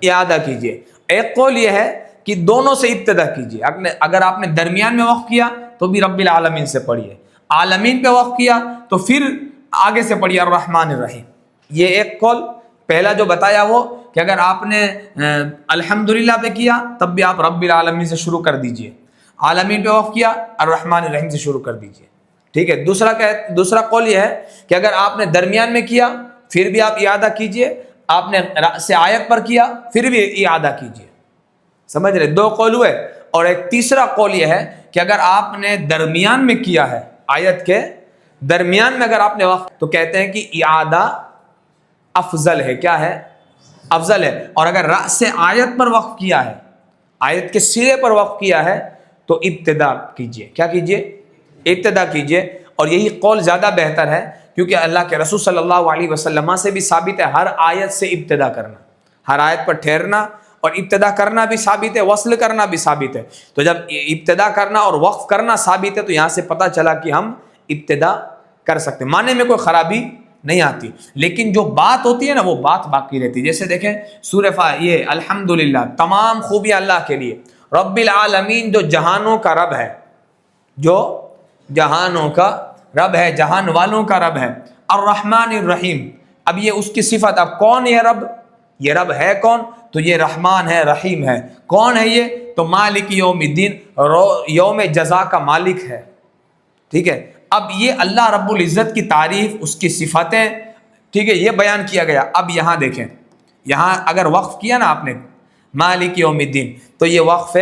اعادہ کیجئے. ایک قول یہ ہے کہ دونوں سے ابتدا کیجئے. اگر آپ نے درمیان میں وقف کیا تو بھی رب العالمین سے پڑھیے، عالمین پہ وقف کیا تو پھر آگے سے پڑھیے الرحمن الرحیم. یہ ایک قول پہلا جو بتایا وہ کہ اگر آپ نے الحمدللہ پہ کیا تب بھی آپ رب العالمین سے شروع کر دیجئے، عالمین پہ وقف کیا الرحمن الرحیم سے شروع کر دیجئے. ٹھیک ہے. دوسرا قول یہ ہے کہ اگر آپ نے درمیان میں کیا پھر بھی آپ اعادہ کیجئے، آپ نے رأس آیت پر کیا پھر بھی اعادہ کیجئے. سمجھ رہے؟ دو قول ہوئے. اور ایک تیسرا قول یہ ہے کہ اگر آپ نے درمیان میں کیا ہے، آیت کے درمیان میں اگر آپ نے وقف، تو کہتے ہیں کہ اعادہ افضل ہے. کیا ہے؟ افضل ہے. اور اگر رأس آیت پر وقف کیا ہے، آیت کے سرے پر وقف کیا ہے، تو ابتدا کیجئے. کیا کیجئے؟ ابتدا کیجئے. اور یہی قول زیادہ بہتر ہے کیونکہ اللہ کے رسول صلی اللہ علیہ وسلم سے بھی ثابت ہے ہر آیت سے ابتدا کرنا، ہر آیت پر ٹھہرنا اور ابتدا کرنا بھی ثابت ہے، وصل کرنا بھی ثابت ہے. تو جب ابتدا کرنا اور وقف کرنا ثابت ہے تو یہاں سے پتہ چلا کہ ہم ابتدا کر سکتے ہیں، معنی میں کوئی خرابی نہیں آتی. لیکن جو بات ہوتی ہے نا وہ بات باقی رہتی ہے. جیسے دیکھیں سورہ یہ الحمدللہ، تمام خوبیاں اللہ کے لیے. رب العالمین جو جہانوں کا رب ہے، جو جہانوں کا رب ہے، جہان والوں کا رب ہے. الرحمن الرحیم، اب یہ اس کی صفت. اب کون یہ رب؟ یہ رب ہے کون؟ تو یہ رحمان ہے، رحیم ہے. کون ہے یہ؟ تو مالک یوم الدین، یوم جزا کا مالک ہے. ٹھیک ہے. اب یہ اللہ رب العزت کی تعریف، اس کی صفتیں، ٹھیک ہے، یہ بیان کیا گیا. اب یہاں دیکھیں، یہاں اگر وقف کیا نا آپ نے مالک یوم الدین تو یہ وقف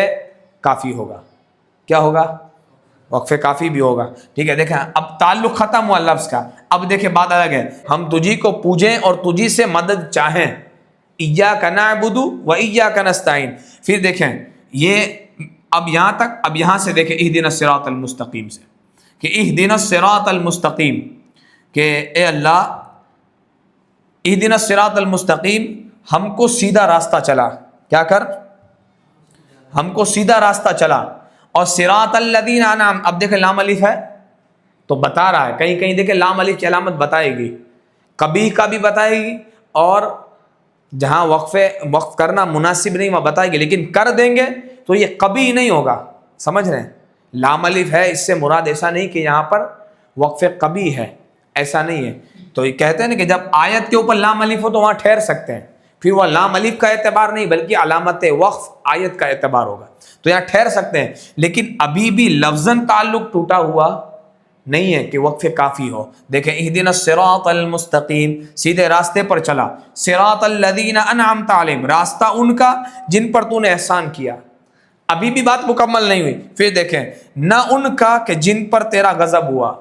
کافی ہوگا. کیا ہوگا؟ وقف کافی بھی ہوگا. ٹھیک ہے. دیکھیں اب تعلق ختم ہوا لفظ کا. اب دیکھیں بات الگ ہے. ہم تجھی کو پوجیں اور تجھی سے مدد چاہیں. ایاک نعبد و ایاک نستعین. پھر دیکھیں یہ اب یہاں تک. اب یہاں سے دیکھیں اہدنا الصراط المستقیم سے کہ اہدنا الصراط المستقیم، کہ اے اللہ اہدنا الصراط المستقیم، ہم کو سیدھا راستہ چلا. کیا کر؟ ہم کو سیدھا راستہ چلا. اور صراط الذین انعم، اب دیکھیں لام الف ہے تو بتا رہا ہے. کہیں کہیں دیکھیں لام الف کی علامت بتائے گی، کبھی کا بھی بتائے گی، اور جہاں وقف کرنا مناسب نہیں وہاں بتائے گی. لیکن کر دیں گے تو یہ کبھی نہیں ہوگا. سمجھ رہے ہیں؟ لام الف ہے، اس سے مراد ایسا نہیں کہ یہاں پر وقف کبھی ہے، ایسا نہیں ہے. تو یہ کہتے ہیں نا کہ جب آیت کے اوپر لام الف ہو تو وہاں ٹھہر سکتے ہیں. پھر وہ لام الف کا اعتبار نہیں بلکہ علامت وقف آیت کا اعتبار ہوگا، تو یہاں ٹھہر سکتے ہیں. لیکن ابھی بھی لفظاً تعلق ٹوٹا ہوا نہیں ہے کہ وقف کافی ہو. دیکھیں اہدنا الصراط المستقیم، سیدھے راستے پر چلا. صراط الذین انعمت علیہم، راستہ ان کا جن پر تو نے احسان کیا. ابھی بھی بات مکمل نہیں ہوئی. پھر دیکھیں نہ ان کا کہ جن پر تیرا غضب ہوا،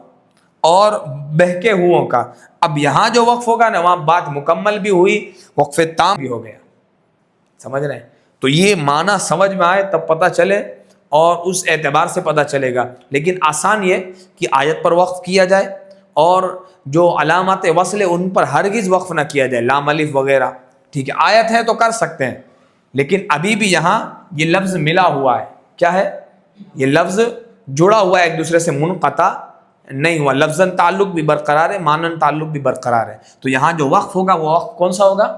اور بہکے ہوئوں کا. اب یہاں جو وقف ہوگا نا وہاں بات مکمل بھی ہوئی، وقف تام بھی ہو گیا. سمجھ رہے ہیں؟ تو یہ معنی سمجھ میں آئے تب پتہ چلے اور اس اعتبار سے پتہ چلے گا. لیکن آسان یہ کہ آیت پر وقف کیا جائے اور جو علامات وصل ان پر ہرگز وقف نہ کیا جائے، لام الف وغیرہ. ٹھیک ہے. آیت ہے تو کر سکتے ہیں، لیکن ابھی بھی یہاں یہ لفظ ملا ہوا ہے. کیا ہے؟ یہ لفظ جڑا ہوا ہے، ایک دوسرے سے منقطع نہیں ہوا. لفظاً تعلق بھی برقرار ہے، مانن تعلق بھی برقرار ہے. تو یہاں جو وقف ہوگا وہ وقف کون سا ہوگا؟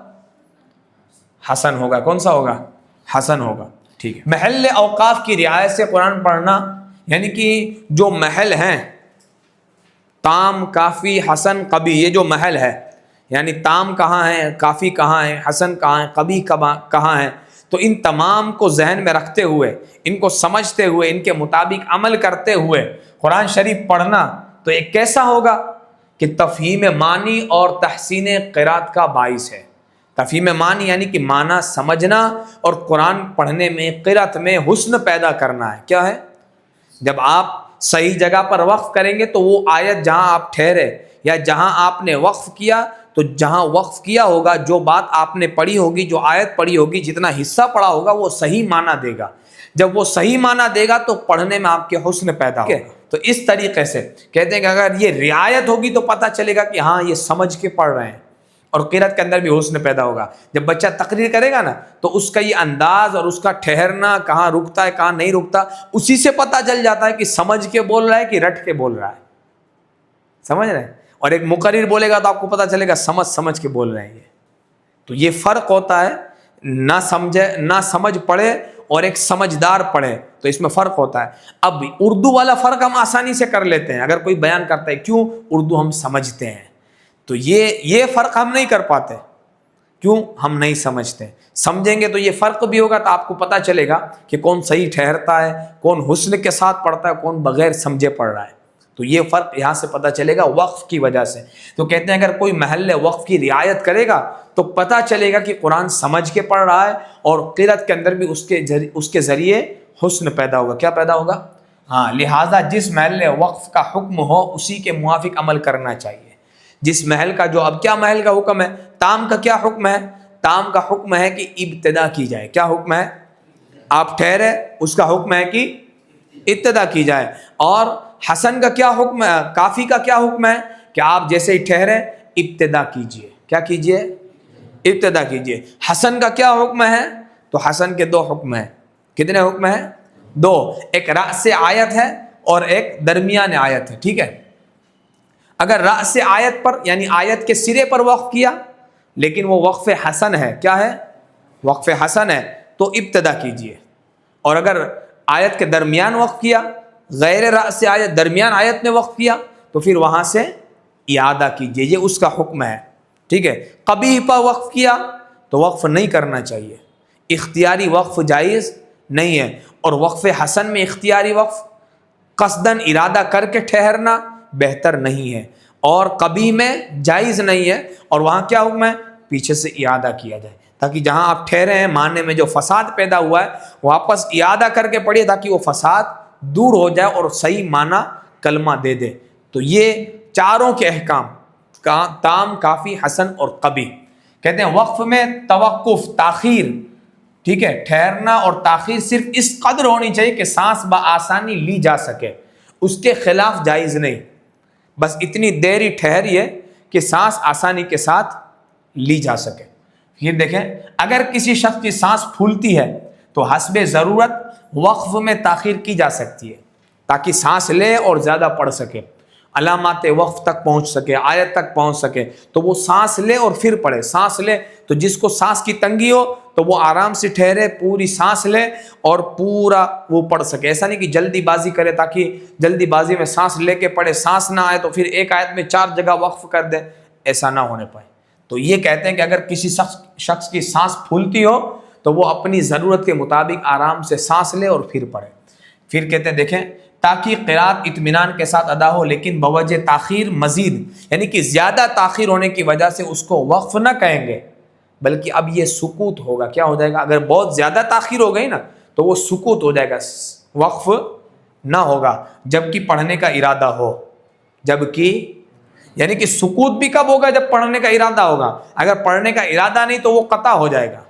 حسن ہوگا. کون سا ہوگا؟ حسن ہوگا. ٹھیک ہے. محل اوقاف کی رعایت سے قرآن پڑھنا، یعنی کہ جو محل ہیں تام، کافی، حسن، قبی، یہ جو محل ہے، یعنی تام کہاں ہے، کافی کہاں ہے، حسن کہاں ہے، قبی کہاں ہے، تو ان تمام کو ذہن میں رکھتے ہوئے، ان کو سمجھتے ہوئے، ان کے مطابق عمل کرتے ہوئے قرآن شریف پڑھنا تو ایک کیسا ہوگا کہ تفہیم معنی اور تحسین قرات کا باعث ہے. تفہیم معنی یعنی کہ معنی سمجھنا اور قرآن پڑھنے میں، قرات میں حسن پیدا کرنا ہے. کیا ہے؟ جب آپ صحیح جگہ پر وقف کریں گے تو وہ آیت جہاں آپ ٹھہرے یا جہاں آپ نے وقف کیا، تو جہاں وقف کیا ہوگا، جو بات آپ نے پڑھی ہوگی، جو آیت پڑھی ہوگی، جتنا حصہ پڑھا ہوگا وہ صحیح معنی دے گا. جب وہ صحیح معنی دے گا تو پڑھنے میں آپ کے حسن پیدا ہوگا. تو اس طریقے سے کہتے ہیں کہ اگر یہ رعایت ہوگی تو پتہ چلے گا کہ ہاں یہ سمجھ کے پڑھ رہے ہیں. اور قرأت کے اندر بھی حسن پیدا ہوگا. جب بچہ تقریر کرے گا نا تو اس کا یہ انداز اور اس کا ٹھہرنا، کہاں رکتا ہے کہاں نہیں رکتا، اسی سے پتہ چل جاتا ہے کہ سمجھ کے بول رہا ہے کہ رٹ کے بول رہا ہے. سمجھ رہے ہیں؟ اور ایک مقرر بولے گا تو آپ کو پتہ چلے گا سمجھ کے بول رہے ہیں یہ. تو یہ فرق ہوتا ہے، نہ سمجھ پڑھے اور ایک سمجھدار پڑھے، تو اس میں فرق ہوتا ہے. اب اردو والا فرق ہم آسانی سے کر لیتے ہیں. اگر کوئی بیان کرتا ہے کیوں، اردو ہم سمجھتے ہیں، تو یہ فرق ہم نہیں کر پاتے. کیوں؟ ہم نہیں سمجھتے. سمجھیں گے تو یہ فرق بھی ہوگا، تو آپ کو پتہ چلے گا کہ کون صحیح ٹھہرتا ہے، کون حسن کے ساتھ پڑھتا ہے، کون بغیر سمجھے پڑھ رہا ہے. تو یہ فرق یہاں سے پتہ چلے گا وقف کی وجہ سے. تو کہتے ہیں اگر کوئی محل وقف کی رعایت کرے گا تو پتہ چلے گا کہ قرآن سمجھ کے پڑھ رہا ہے، اور قرأت کے اندر بھی اس کے ذریعے حسن پیدا ہوگا. کیا پیدا ہوگا؟ ہاں. لہٰذا جس محل وقف کا حکم ہو اسی کے موافق عمل کرنا چاہیے. جس محل کا جو، اب کیا محل کا حکم ہے؟ تام کا کیا حکم ہے؟ تام کا حکم ہے کہ ابتدا کی جائے. کیا حکم ہے؟ آپ ٹھہرے، اس کا حکم ہے کہ ابتدا کی جائے. اور حسن کا کیا حکم ہے؟ کافی کا کیا حکم ہے؟ کہ آپ جیسے ہی ٹھہرے ابتدا کیجئے. کیا کیجئے؟ ابتدا کیجئے. حسن کا کیا حکم ہے؟ تو حسن کے دو حکم ہیں. کتنے حکم ہیں؟ دو. ایک رأس آیت ہے اور ایک درمیان آیت ہے. ٹھیک ہے؟ اگر رأس آیت پر یعنی آیت کے سرے پر وقف کیا لیکن وہ وقف حسن ہے، کیا ہے؟ وقف حسن ہے، تو ابتدا کیجئے. اور اگر آیت کے درمیان وقف کیا، غیر رأس آیت درمیان آیت میں وقف کیا، تو پھر وہاں سے اعادہ کیجئے. یہ اس کا حکم ہے. ٹھیک ہے؟ قبیح پر وقف کیا تو وقف نہیں کرنا چاہیے. اختیاری وقف جائز نہیں ہے. اور وقف حسن میں اختیاری وقف قصداً ارادہ کر کے ٹھہرنا بہتر نہیں ہے، اور قبیح میں جائز نہیں ہے. اور وہاں کیا حکم ہے؟ پیچھے سے اعادہ کیا جائے، تاکہ جہاں آپ ٹھہرے ہیں معنی میں جو فساد پیدا ہوا ہے واپس اعادہ کر کے پڑھیے، تاکہ وہ فساد دور ہو جائے اور صحیح معنی کلمہ دے دے. تو یہ چاروں کے احکام تام، کافی، حسن اور قبیح. کہتے ہیں وقف میں توقف، تاخیر، ٹھیک ہے، ٹھہرنا اور تاخیر صرف اس قدر ہونی چاہیے کہ سانس بآسانی لی جا سکے. اس کے خلاف جائز نہیں. بس اتنی دیر ہی ٹھہریے کہ سانس آسانی کے ساتھ لی جا سکے. پھر دیکھیں اگر کسی شخص کی سانس پھولتی ہے تو حسب ضرورت وقف میں تاخیر کی جا سکتی ہے، تاکہ سانس لے اور زیادہ پڑھ سکے، علامات وقف تک پہنچ سکے، آیت تک پہنچ سکے. تو وہ سانس لے اور پھر پڑھے. سانس لے تو جس کو سانس کی تنگی ہو تو وہ آرام سے ٹھہرے، پوری سانس لے اور پورا وہ پڑھ سکے. ایسا نہیں کہ جلدی بازی کرے تاکہ جلدی بازی میں سانس لے کے پڑھے، سانس نہ آئے تو پھر ایک آیت میں 4 جگہ وقف کر دے. ایسا نہ ہونے پائے. تو یہ کہتے ہیں کہ اگر کسی شخص کی سانس پھولتی ہو تو وہ اپنی ضرورت کے مطابق آرام سے سانس لے اور پھر پڑھے. پھر کہتے ہیں دیکھیں تاکہ قرات اطمینان کے ساتھ ادا ہو، لیکن بوجہ تاخیر مزید، یعنی کہ زیادہ تاخیر ہونے کی وجہ سے اس کو وقف نہ کہیں گے، بلکہ اب یہ سکوت ہوگا. کیا ہو جائے گا؟ اگر بہت زیادہ تاخیر ہو گئی نا تو وہ سکوت ہو جائے گا، وقف نہ ہوگا جبکہ پڑھنے کا ارادہ ہو. جبکہ یعنی کہ سکوت بھی کب ہوگا؟ جب پڑھنے کا ارادہ ہوگا. اگر پڑھنے کا ارادہ نہیں تو وہ قطع ہو جائے گا.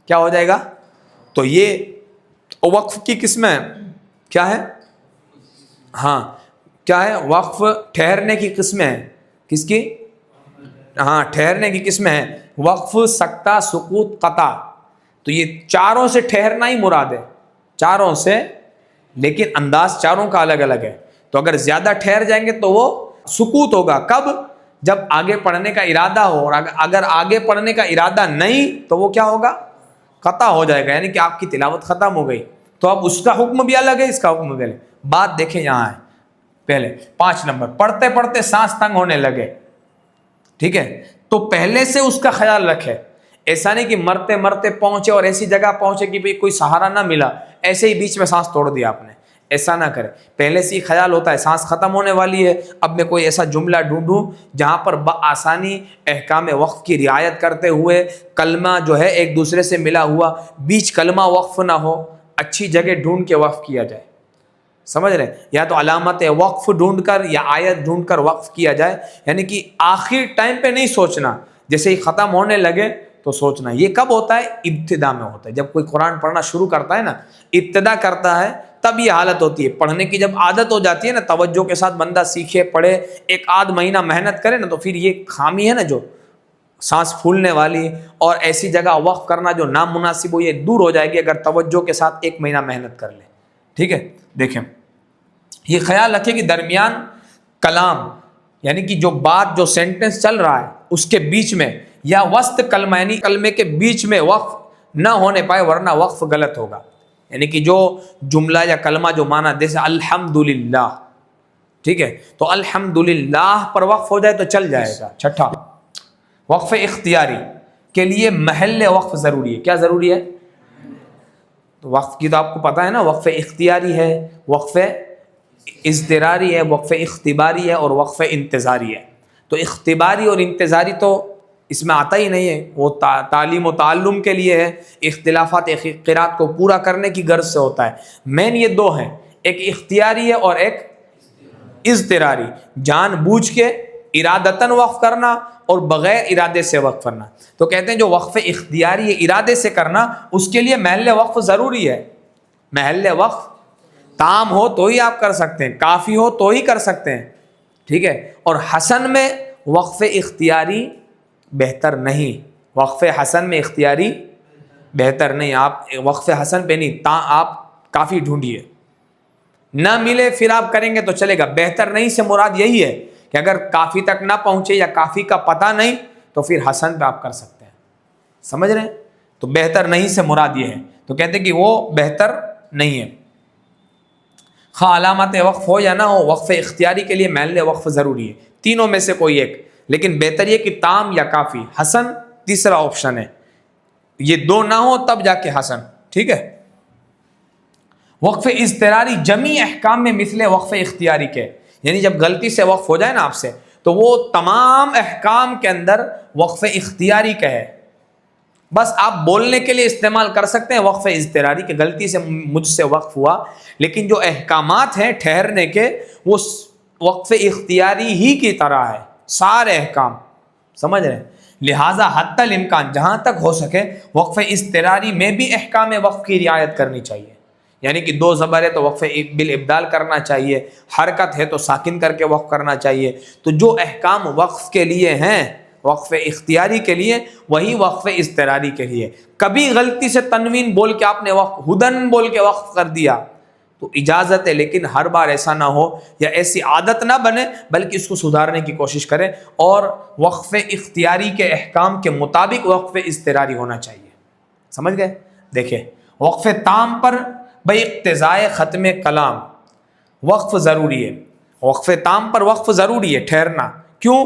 کیا ہو جائے گا؟ تو یہ وقف کی قسمیں کیا ہے؟ ہاں کیا ہے؟ وقف ٹھہرنے کی قسمیں ہیں. کس کی؟ ہاں ٹھہرنے کی قسمیں ہیں. وقف، سکتہ، سکوت، قطع. تو یہ چاروں سے ٹھہرنا ہی مراد ہے، چاروں سے، لیکن انداز چاروں کا الگ الگ ہے. تو اگر زیادہ ٹھہر جائیں گے تو وہ سکوت ہوگا. کب؟ جب آگے پڑھنے کا ارادہ ہو. اور اگر آگے پڑھنے کا ارادہ نہیں تو وہ کیا ہوگا؟ قطع ہو جائے گا، یعنی کہ آپ کی تلاوت ختم ہو گئی. تو اب اس کا حکم بھی الگ ہے، اس کا حکم بھی الگ ہے. بات دیکھیں یہاں ہے پہلے 5 نمبر. پڑھتے پڑھتے سانس تنگ ہونے لگے، ٹھیک ہے، تو پہلے سے اس کا خیال رکھے. ایسا نہیں کہ مرتے مرتے پہنچے اور ایسی جگہ پہنچے کہ بھئی کوئی سہارا نہ ملا، ایسے ہی بیچ میں سانس توڑ دیا آپ نے. ایسا نہ کرے. پہلے سے ہی خیال ہوتا ہے سانس ختم ہونے والی ہے، اب میں کوئی ایسا جملہ ڈھونڈوں جہاں پر بآسانی احکام وقف کی رعایت کرتے ہوئے کلمہ جو ہے ایک دوسرے سے ملا ہوا، بیچ کلمہ وقف نہ ہو، اچھی جگہ ڈھونڈ کے وقف کیا جائے. سمجھ رہے ہیں؟ یا تو علامت وقف ڈھونڈ کر یا آیت ڈھونڈ کر وقف کیا جائے. یعنی کہ آخر ٹائم پہ نہیں سوچنا، جیسے ہی ختم ہونے لگے تو سوچنا. یہ کب ہوتا ہے؟ ابتدا میں ہوتا ہے. جب کوئی قرآن پڑھنا شروع کرتا ہے نا، ابتدا کرتا ہے، تب یہ حالت ہوتی ہے. پڑھنے کی جب عادت ہو جاتی ہے نا، توجہ کے ساتھ بندہ سیکھے، پڑھے، 1 آدھ مہینہ محنت کرے نا، تو پھر یہ خامی ہے نا جو سانس پھولنے والی اور ایسی جگہ وقف کرنا جو نامناسب ہو، یہ دور ہو جائے گی اگر توجہ کے ساتھ 1 مہینہ محنت کر لیں. ٹھیک ہے. دیکھیں یہ خیال رکھیں کہ درمیان کلام یعنی کہ جو بات جو سینٹنس چل رہا ہے اس کے بیچ میں یا وسط کلمہ یعنی کلمے کے بیچ میں وقف نہ ہونے پائے، ورنہ وقف غلط ہوگا. یعنی کہ جو جملہ یا کلمہ جو معنی جیسے الحمدللہ، ٹھیک ہے، تو الحمدللہ پر وقف ہو جائے تو چل جائے گا. چھٹا، وقف اختیاری کے لیے محل وقف ضروری ہے. کیا ضروری ہے؟ تو وقف کی تو آپ کو پتہ ہے نا، وقف اختیاری ہے، وقف اضطراری ہے، وقف اختباری ہے اور وقف انتظاری ہے. تو اختباری اور انتظاری تو اس میں آتا ہی نہیں ہے، وہ تعلیم و تعلم کے لیے ہے، اختلافات قرات کو پورا کرنے کی غرض سے ہوتا ہے. مین یہ دو ہیں، ایک اختیاری ہے اور ایک اضطراری، جان بوجھ کے ارادتاً وقف کرنا اور بغیر ارادے سے وقف کرنا. تو کہتے ہیں جو وقف اختیاری ہے ارادے سے کرنا، اس کے لیے محل وقف ضروری ہے. محل وقف تام ہو تو ہی آپ کر سکتے ہیں، کافی ہو تو ہی کر سکتے ہیں. ٹھیک ہے. اور حسن میں وقف اختیاری بہتر نہیں، وقف حسن میں اختیاری بہتر نہیں. آپ وقف حسن پہ نہیں، آپ کافی ڈھونڈیے، نہ ملے پھر آپ کریں گے تو چلے گا. بہتر نہیں سے مراد یہی ہے کہ اگر کافی تک نہ پہنچے یا کافی کا پتہ نہیں تو پھر حسن پہ آپ کر سکتے ہیں. سمجھ رہے ہیں؟ تو بہتر نہیں سے مراد یہ ہے. تو کہتے ہیں کہ وہ بہتر نہیں ہے. خواہ علامت وقف ہو یا نہ ہو، وقف اختیاری کے لیے محل وقف ضروری ہے. تینوں میں سے کوئی ایک، لیکن بہتر یہ کہ تام یا کافی. حسن تیسرا آپشن ہے، یہ دو نہ ہو تب جا کے حسن. ٹھیک ہے. وقف اضطراری جمیع احکام میں مثل وقف اختیاری کے، یعنی جب غلطی سے وقف ہو جائے نا آپ سے تو وہ تمام احکام کے اندر وقف اختیاری کا ہے. بس آپ بولنے کے لیے استعمال کر سکتے ہیں وقف اضطراری کہ غلطی سے مجھ سے وقف ہوا، لیکن جو احکامات ہیں ٹھہرنے کے وہ وقف اختیاری ہی کی طرح ہے، سارے احکام. سمجھ رہے ہیں؟ لہٰذا حتی الامکان جہاں تک ہو سکے وقف اضطراری میں بھی احکام وقف کی رعایت کرنی چاہیے. یعنی کہ 2 زبر ہے تو وقف بالابدال کرنا چاہیے، حرکت ہے تو ساکن کر کے وقف کرنا چاہیے. تو جو احکام وقف کے لیے ہیں، وقف اختیاری کے لیے، وہی وقف اضطراری کے لیے. کبھی غلطی سے تنوین بول کے آپ نے وقف ہدن بول کے وقف کر دیا تو اجازت ہے، لیکن ہر بار ایسا نہ ہو یا ایسی عادت نہ بنے، بلکہ اس کو سدھارنے کی کوشش کریں اور وقف اختیاری کے احکام کے مطابق وقف اضطراری ہونا چاہیے. سمجھ گئے؟ دیکھیں وقف تام پر بھائی اقتضائے ختم کلام وقف ضروری ہے. وقف تام پر وقف ضروری ہے ٹھہرنا. کیوں؟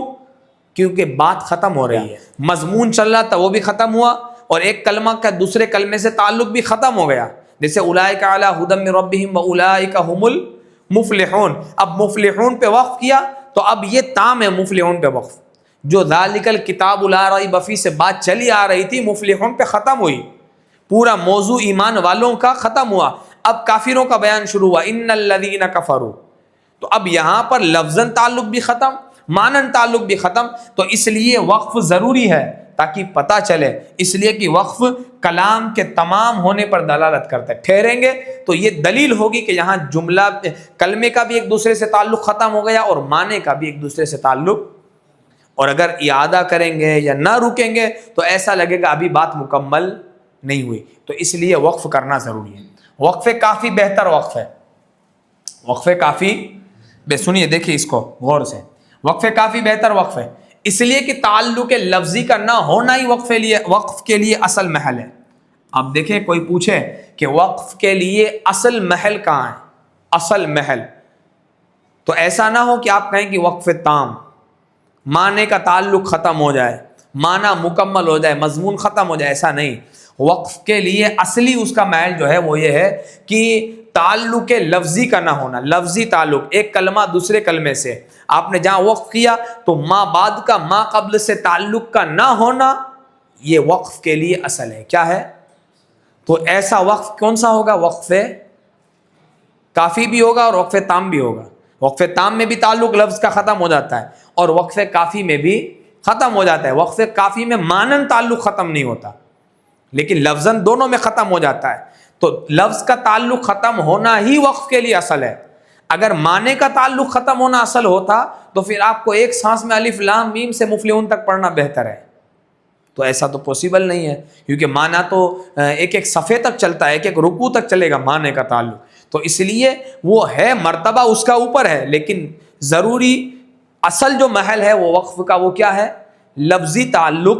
کیونکہ بات ختم ہو رہی ہے، مضمون چل رہا تھا وہ بھی ختم ہوا اور ایک کلمہ کا دوسرے کلمے سے تعلق بھی ختم ہو گیا. جیسے اولئک علی ھدی من ربہم واولئک ھم المفلحون، اب مفلحون پہ وقف کیا تو اب یہ تام ہے مفلحون پہ وقف. جو ذالک الکتاب لا ریب فیہ سے بات چلی آ رہی تھی مفلحون پہ ختم ہوئی، پورا موضوع ایمان والوں کا ختم ہوا. اب کافروں کا بیان شروع ہوا، ان الذین کفروا. تو اب یہاں پر لفظاً تعلق بھی ختم، معنن تعلق بھی ختم. تو اس لیے وقف ضروری ہے تاکہ پتہ چلے، اس لیے کہ وقف کلام کے تمام ہونے پر دلالت کرتا ہے. ٹھہریں گے تو یہ دلیل ہوگی کہ یہاں جملہ کلمے کا بھی ایک دوسرے سے تعلق ختم ہو گیا اور معنی کا بھی ایک دوسرے سے تعلق. اور اگر اعادہ کریں گے یا نہ رکیں گے تو ایسا لگے گا ابھی بات مکمل نہیں ہوئی. تو اس لیے وقف کرنا ضروری ہے. وقف کافی بہتر وقف ہے. وقف کافی سنیے دیکھیے اس کو غور سے. وقف کافی بہتر وقف ہے اس لیے کہ تعلق لفظی کا نہ ہونا ہی وقف کے لیے اصل محل ہے. اب دیکھیں کوئی پوچھے کہ وقف کے لیے اصل محل کہاں ہے، اصل محل، تو ایسا نہ ہو کہ آپ کہیں کہ وقف تام، معنی کا تعلق ختم ہو جائے، معنی مکمل ہو جائے، مضمون ختم ہو جائے. ایسا نہیں. وقف کے لیے اصلی اس کا محل جو ہے وہ یہ ہے کہ تعلق لفظی کا نہ ہونا، لفظی تعلق ایک کلمہ دوسرے کلمے سے آپ نے جہاں وقف کیا تو ما بعد کا ما قبل سے تعلق کا نہ ہونا یہ وقف کے لیے اصل ہے. کیا ہے؟ تو ایسا وقف کون سا ہوگا؟ وقف کافی بھی ہوگا اور وقف تام بھی ہوگا. وقف تام میں بھی تعلق لفظ کا ختم ہو جاتا ہے اور وقف کافی میں بھی ختم ہو جاتا ہے. وقف کافی میں مانن تعلق ختم نہیں ہوتا لیکن لفظاً دونوں میں ختم ہو جاتا ہے. تو لفظ کا تعلق ختم ہونا ہی وقف کے لیے اصل ہے. اگر معنی کا تعلق ختم ہونا اصل ہوتا تو پھر آپ کو ایک سانس میں الف لام میم سے مفلحون تک پڑھنا بہتر ہے. تو ایسا تو پاسبل نہیں ہے، کیونکہ معنی تو ایک ایک صفحے تک چلتا ہے، ایک ایک رکوع تک چلے گا معنی کا تعلق، تو اس لیے وہ ہے مرتبہ اس کا اوپر ہے، لیکن ضروری اصل جو محل ہے وہ وقف کا وہ کیا ہے؟ لفظی تعلق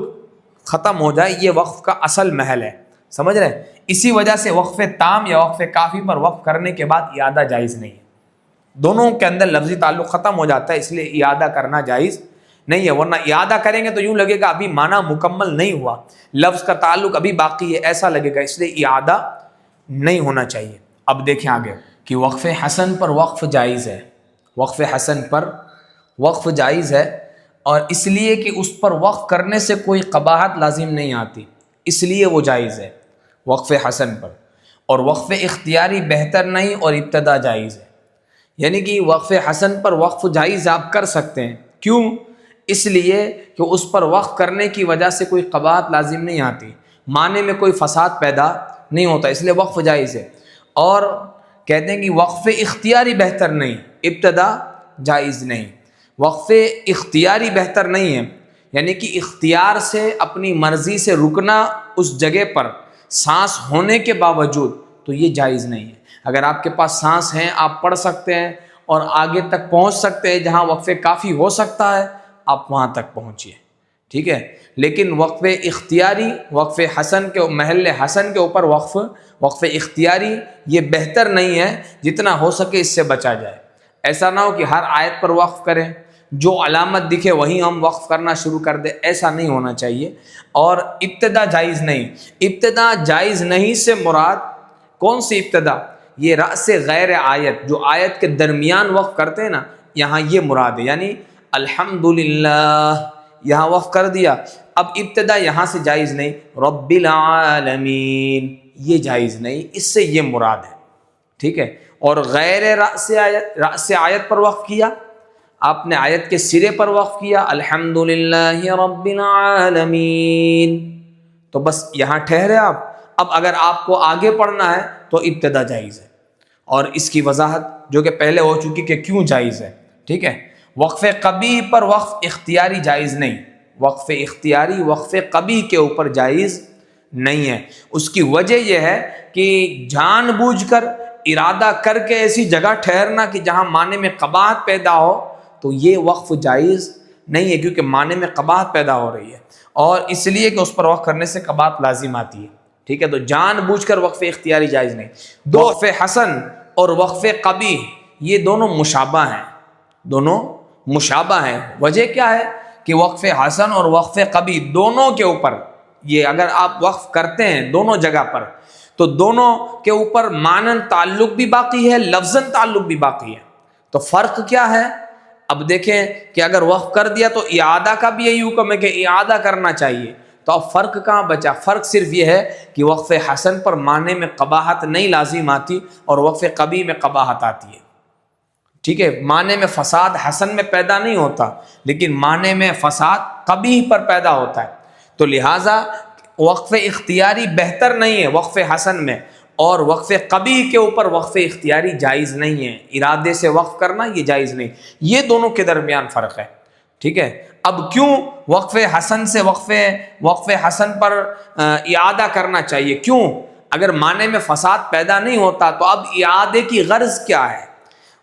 ختم ہو جائے، یہ وقف کا اصل محل ہے، سمجھ رہے ہیں؟ اسی وجہ سے وقف تام یا وقف کافی پر وقف کرنے کے بعد اعادہ جائز نہیں ہے، دونوں کے اندر لفظی تعلق ختم ہو جاتا ہے، اس لیے اعادہ کرنا جائز نہیں ہے، ورنہ اعادہ کریں گے تو یوں لگے گا ابھی معنی مکمل نہیں ہوا، لفظ کا تعلق ابھی باقی ہے، ایسا لگے گا، اس لیے اعادہ نہیں ہونا چاہیے۔ اب دیکھیں آگے کہ وقف حسن پر وقف جائز ہے، وقف حسن پر وقف جائز ہے، اور اس لیے کہ اس پر وقف کرنے سے کوئی قباحت لازم نہیں آتی، اس لیے وہ جائز ہے وقف حسن پر، اور وقف اختیاری بہتر نہیں اور ابتدا جائز ہے، یعنی کہ وقف حسن پر وقف جائز آپ کر سکتے ہیں، کیوں؟ اس لیے کہ اس پر وقف کرنے کی وجہ سے کوئی قباحت لازم نہیں آتی، معنی میں کوئی فساد پیدا نہیں ہوتا، اس لیے وقف جائز ہے، اور کہتے ہیں کہ وقف اختیاری بہتر نہیں، ابتدا جائز نہیں، وقف اختیاری بہتر نہیں ہے، یعنی کہ اختیار سے اپنی مرضی سے رکنا اس جگہ پر سانس ہونے کے باوجود، تو یہ جائز نہیں ہے۔ اگر آپ کے پاس سانس ہیں، آپ پڑھ سکتے ہیں اور آگے تک پہنچ سکتے ہیں، جہاں وقف کافی ہو سکتا ہے آپ وہاں تک پہنچیے، ٹھیک ہے، لیکن وقف اختیاری، وقف حسن کے محل حسن کے اوپر وقف اختیاری یہ بہتر نہیں ہے، جتنا ہو سکے اس سے بچا جائے، ایسا نہ ہو کہ ہر آیت پر وقف کریں، جو علامت دکھے وہیں ہم وقف کرنا شروع کر دیں، ایسا نہیں ہونا چاہیے، اور ابتدا جائز نہیں، ابتدا جائز نہیں سے مراد کون سی ابتدا؟ یہ رأس غیر آیت، جو آیت کے درمیان وقف کرتے ہیں نا، یہاں یہ مراد ہے، یعنی الحمدللہ یہاں وقف کر دیا، اب ابتدا یہاں سے جائز نہیں، رب العالمین یہ جائز نہیں، اس سے یہ مراد ہے، ٹھیک ہے، اور غیر رأس آیت پر وقف کیا، آپ نے آیت کے سرے پر وقف کیا، الحمدللہ رب العالمین، تو بس یہاں ٹھہرے آپ، اب اگر آپ کو آگے پڑھنا ہے تو ابتدا جائز ہے، اور اس کی وضاحت جو کہ پہلے ہو چکی کہ کیوں جائز ہے، ٹھیک ہے۔ وقف قبیح پر وقف اختیاری جائز نہیں، وقف اختیاری وقف قبیح کے اوپر جائز نہیں ہے، اس کی وجہ یہ ہے کہ جان بوجھ کر ارادہ کر کے ایسی جگہ ٹھہرنا کہ جہاں معنی میں قباحت پیدا ہو، تو یہ وقف جائز نہیں ہے، کیونکہ معنی میں قباحت پیدا ہو رہی ہے، اور اس لیے کہ اس پر وقف کرنے سے قباحت لازم آتی ہے، ٹھیک ہے، تو جان بوجھ کر وقف اختیاری جائز نہیں۔ وقف حسن اور وقف قبیح یہ دونوں مشابہ ہیں، دونوں مشابہ ہیں، وجہ کیا ہے کہ وقف حسن اور وقف قبیح دونوں کے اوپر، یہ اگر آپ وقف کرتے ہیں دونوں جگہ پر، تو دونوں کے اوپر معنن تعلق بھی باقی ہے، لفظاً تعلق بھی باقی ہے، تو فرق کیا ہے؟ اب دیکھیں کہ اگر وقف کر دیا تو اعادہ کا بھی یہی حکم ہے کہ اعادہ کرنا چاہیے، تو اب فرق کہاں بچا؟ فرق صرف یہ ہے کہ وقف حسن پر معنی میں قباحت نہیں لازم آتی اور وقف قبیح میں قباحت آتی ہے، ٹھیک ہے، معنی میں فساد حسن میں پیدا نہیں ہوتا، لیکن معنی میں فساد قبیح پر پیدا ہوتا ہے، تو لہٰذا وقف اختیاری بہتر نہیں ہے وقف حسن میں، اور وقف قبیح کے اوپر وقف اختیاری جائز نہیں ہے، ارادے سے وقف کرنا یہ جائز نہیں، یہ دونوں کے درمیان فرق ہے، ٹھیک ہے۔ اب کیوں وقف حسن سے وقف حسن پر اعادہ کرنا چاہیے؟ کیوں؟ اگر معنی میں فساد پیدا نہیں ہوتا تو اب اعادے کی غرض کیا ہے؟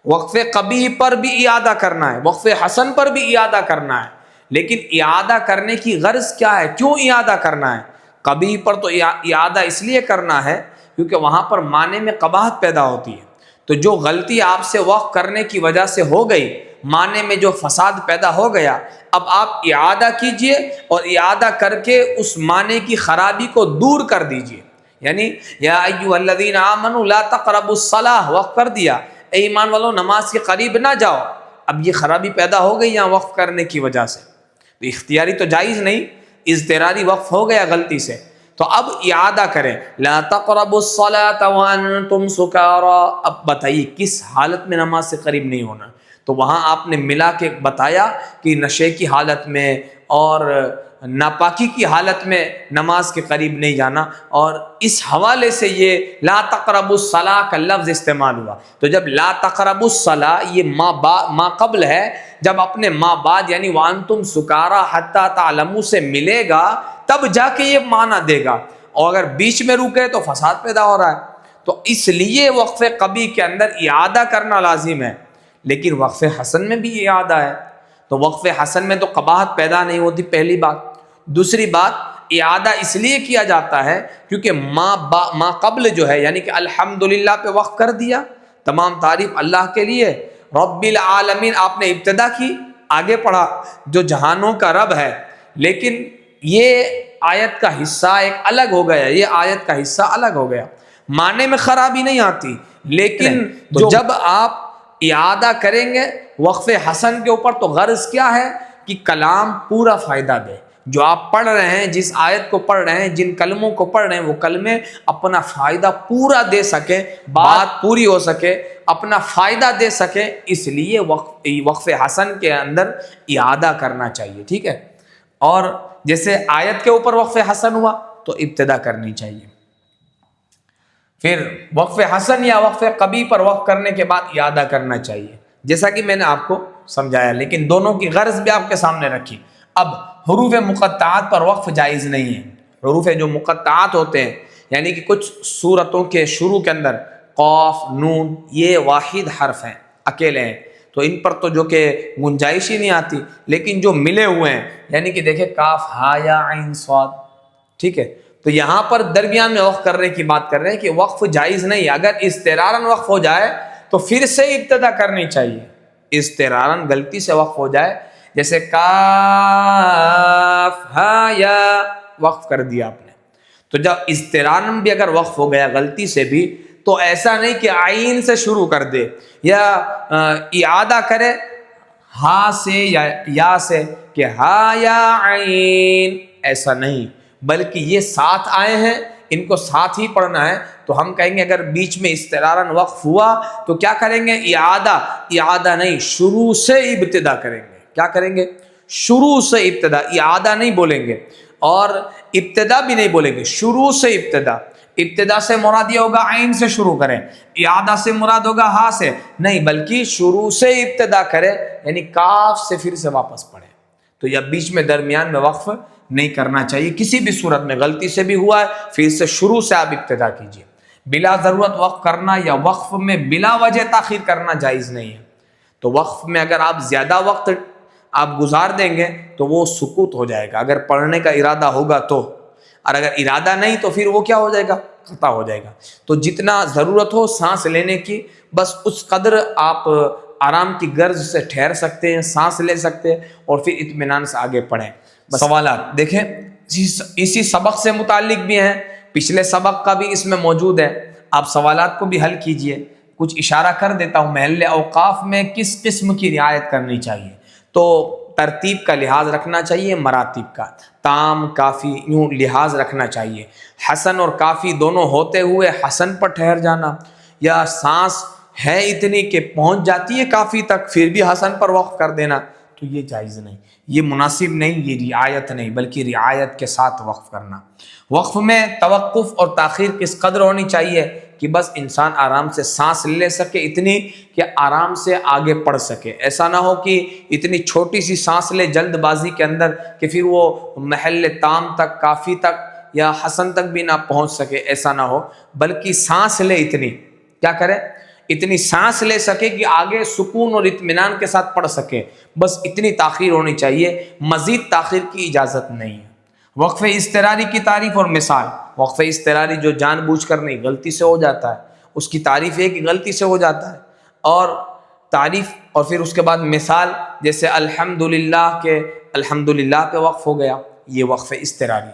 وقف قبیح پر بھی اعادہ کرنا ہے، وقف حسن پر بھی اعادہ کرنا ہے، لیکن اعادہ کرنے کی غرض کیا ہے؟ کیوں اعادہ کرنا ہے؟ قبیح پر تو اعادہ اس لیے کرنا ہے کیونکہ وہاں پر معنی میں قباحت پیدا ہوتی ہے، تو جو غلطی آپ سے وقف کرنے کی وجہ سے ہو گئی، معنی میں جو فساد پیدا ہو گیا، اب آپ اعادہ کیجئے اور اعادہ کر کے اس معنی کی خرابی کو دور کر دیجئے، یعنی یا ایھا الذین آمنوا لا تقربوا الصلاۃ، وقف کر دیا، اے ایمان والو نماز کے قریب نہ جاؤ، اب یہ خرابی پیدا ہو گئی یہاں وقف کرنے کی وجہ سے، تو اختیاری تو جائز نہیں، اضطراری وقف ہو گیا غلطی سے، تو اب اعادہ کریں، لا تقربوا الصلاۃ وانتم سکارى، اب بتائیے کس حالت میں نماز سے قریب نہیں ہونا؟ تو وہاں آپ نے ملا کے بتایا کہ نشے کی حالت میں اور ناپاکی کی حالت میں نماز کے قریب نہیں جانا، اور اس حوالے سے یہ لا تقربوا الصلاۃ کا لفظ استعمال ہوا۔ تو جب لا تقربوا الصلاۃ یہ ما قبل ہے، جب اپنے ما بعد یعنی وانتم سکارا حتی تعلموا سے ملے گا تب جا کے یہ معنی دے گا، اور اگر بیچ میں رکے تو فساد پیدا ہو رہا ہے۔ تو اس لیے وقف قبی کے اندر اعادہ کرنا لازم ہے، لیکن وقف حسن میں بھی اعادہ ہے۔ تو وقف حسن میں تو قباحت پیدا نہیں ہوتی، پہلی بات۔ دوسری بات، اعادہ اس لیے کیا جاتا ہے کیونکہ ما قبل جو ہے یعنی کہ الحمدللہ پہ وقف کر دیا، تمام تعریف اللہ کے لیے، رب العالمین آپ نے ابتدا کی، آگے پڑھا جو جہانوں کا رب ہے، لیکن یہ آیت کا حصہ ایک الگ ہو گیا، یہ آیت کا حصہ الگ ہو گیا، معنی میں خرابی نہیں آتی، لیکن جب آپ اعادہ کریں گے وقف حسن کے اوپر تو غرض کیا ہے کہ کلام پورا فائدہ دے، جو آپ پڑھ رہے ہیں، جس آیت کو پڑھ رہے ہیں، جن کلموں کو پڑھ رہے ہیں، وہ کلمے اپنا فائدہ پورا دے سکے، بات پوری ہو سکے، اپنا فائدہ دے سکے، اس لیے وقف حسن کے اندر اعادہ کرنا چاہیے، ٹھیک ہے۔ اور جیسے آیت کے اوپر وقف حسن ہوا تو ابتدا کرنی چاہیے، پھر وقف حسن یا وقف قبی پر وقف کرنے کے بعد اعادہ کرنا چاہیے، جیسا کہ میں نے آپ کو سمجھایا، لیکن دونوں کی غرض بھی آپ کے سامنے رکھی۔ اب حروف مقطعات پر وقف جائز نہیں ہے۔ حروف جو مقطعات ہوتے ہیں یعنی کہ کچھ سورتوں کے شروع کے اندر قاف، نون، یہ واحد حرف ہیں، اکیلے ہیں، تو ان پر تو جو کہ گنجائش ہی نہیں آتی، لیکن جو ملے ہوئے ہیں یعنی کہ دیکھیں کاف، ہا، یا، عین، صاد، ٹھیک ہے، تو یہاں پر درمیان میں وقف کرنے کی بات کر رہے ہیں کہ وقف جائز نہیں ہے۔ اگر اضطراراً وقف ہو جائے تو پھر سے ابتدا کرنی چاہیے، اضطراراً غلطی سے وقف ہو جائے، جیسے کاف، ہا، یا، وقف کر دیا آپ نے، تو جب اضطراراً بھی اگر وقف ہو گیا غلطی سے بھی، تو ایسا نہیں کہ عین سے شروع کر دے یا اعادہ کرے ہا سے یا سے کہ ہا یا عین، ایسا نہیں، بلکہ یہ ساتھ آئے ہیں، ان کو ساتھ ہی پڑھنا ہے۔ تو ہم کہیں گے اگر بیچ میں اضطراراً وقف ہوا تو کیا کریں گے؟ اعادہ نہیں، شروع سے ابتدا کریں گے۔ کیا کریں گے؟ شروع سے ابتدا، اعادہ نہیں بولیں گے اور ابتدا بھی نہیں بولیں گے، شروع سے ابتدا۔ ابتدا سے مراد یہ ہوگا عین سے شروع کریں، اعادہ سے مراد ہوگا ہا سے نہیں، بلکہ شروع سے ابتدا کریں، یعنی کاف سے پھر سے واپس پڑھیں۔ تو یہ بیچ میں درمیان میں وقف نہیں کرنا چاہیے کسی بھی صورت میں، غلطی سے بھی ہوا ہے پھر سے شروع سے آپ ابتدا کیجیے۔ بلا ضرورت وقف کرنا یا وقف میں بلا وجہ تاخیر کرنا جائز نہیں ہے۔ تو وقف میں اگر آپ زیادہ وقت آپ گزار دیں گے تو وہ سکوت ہو جائے گا، اگر پڑھنے کا ارادہ ہوگا تو، اور اگر ارادہ نہیں تو پھر وہ کیا ہو جائے گا؟ قطع ہو جائے گا۔ تو جتنا ضرورت ہو سانس لینے کی، بس اس قدر آپ آرام کی غرض سے ٹھہر سکتے ہیں، سانس لے سکتے ہیں، اور پھر اطمینان سے آگے پڑھیں۔ سوالات دیکھیں، اسی سبق سے متعلق بھی ہیں، پچھلے سبق کا بھی اس میں موجود ہے، آپ سوالات کو بھی حل کیجئے۔ کچھ اشارہ کر دیتا ہوں، محل اوقاف میں کس قسم کی رعایت کرنی چاہیے؟ تو ترتیب کا لحاظ رکھنا چاہیے، مراتب کا، تام، کافی، یوں لحاظ رکھنا چاہیے۔ حسن اور کافی دونوں ہوتے ہوئے حسن پر ٹھہر جانا، یا سانس ہے اتنی کہ پہنچ جاتی ہے کافی تک پھر بھی حسن پر وقف کر دینا، تو یہ جائز نہیں، یہ مناسب نہیں، یہ رعایت نہیں، بلکہ رعایت کے ساتھ وقف کرنا۔ وقف میں توقف اور تاخیر کس قدر ہونی چاہیے کہ بس انسان آرام سے سانس لے سکے، اتنی کہ آرام سے آگے پڑھ سکے، ایسا نہ ہو کہ اتنی چھوٹی سی سانس لے جلد بازی کے اندر کہ پھر وہ محل تام تک، کافی تک یا حسن تک بھی نہ پہنچ سکے، ایسا نہ ہو، بلکہ سانس لے اتنی، کیا کرے؟ اتنی سانس لے سکے کہ آگے سکون اور اطمینان کے ساتھ پڑھ سکے، بس اتنی تاخیر ہونی چاہیے، مزید تاخیر کی اجازت نہیں ہے۔ وقف اضطراری کی تعریف اور مثال۔ وقف اضطراری جو جان بوجھ کر نہیں، غلطی سے ہو جاتا ہے، اس کی تعریف ہے کہ غلطی سے ہو جاتا ہے، اور تعریف اور پھر اس کے بعد مثال، جیسے الحمدللہ کے الحمدللہ پہ وقف ہو گیا، یہ وقف اضطراری۔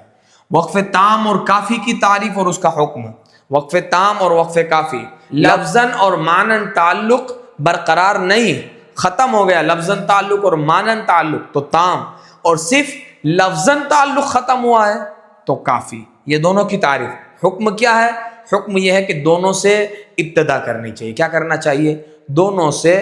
وقف تام اور کافی کی تعریف اور اس کا حکم۔ وقف تام اور وقف کافی، لفظاً اور معناً تعلق برقرار نہیں، ختم ہو گیا لفظاً تعلق اور معناً تعلق تو تام، اور صرف لفظاً تعلق ختم ہوا ہے تو کافی۔ یہ دونوں کی تعریف۔ حکم کیا ہے؟ حکم یہ ہے کہ دونوں سے ابتدا کرنی چاہیے۔ کیا کرنا چاہیے؟ دونوں سے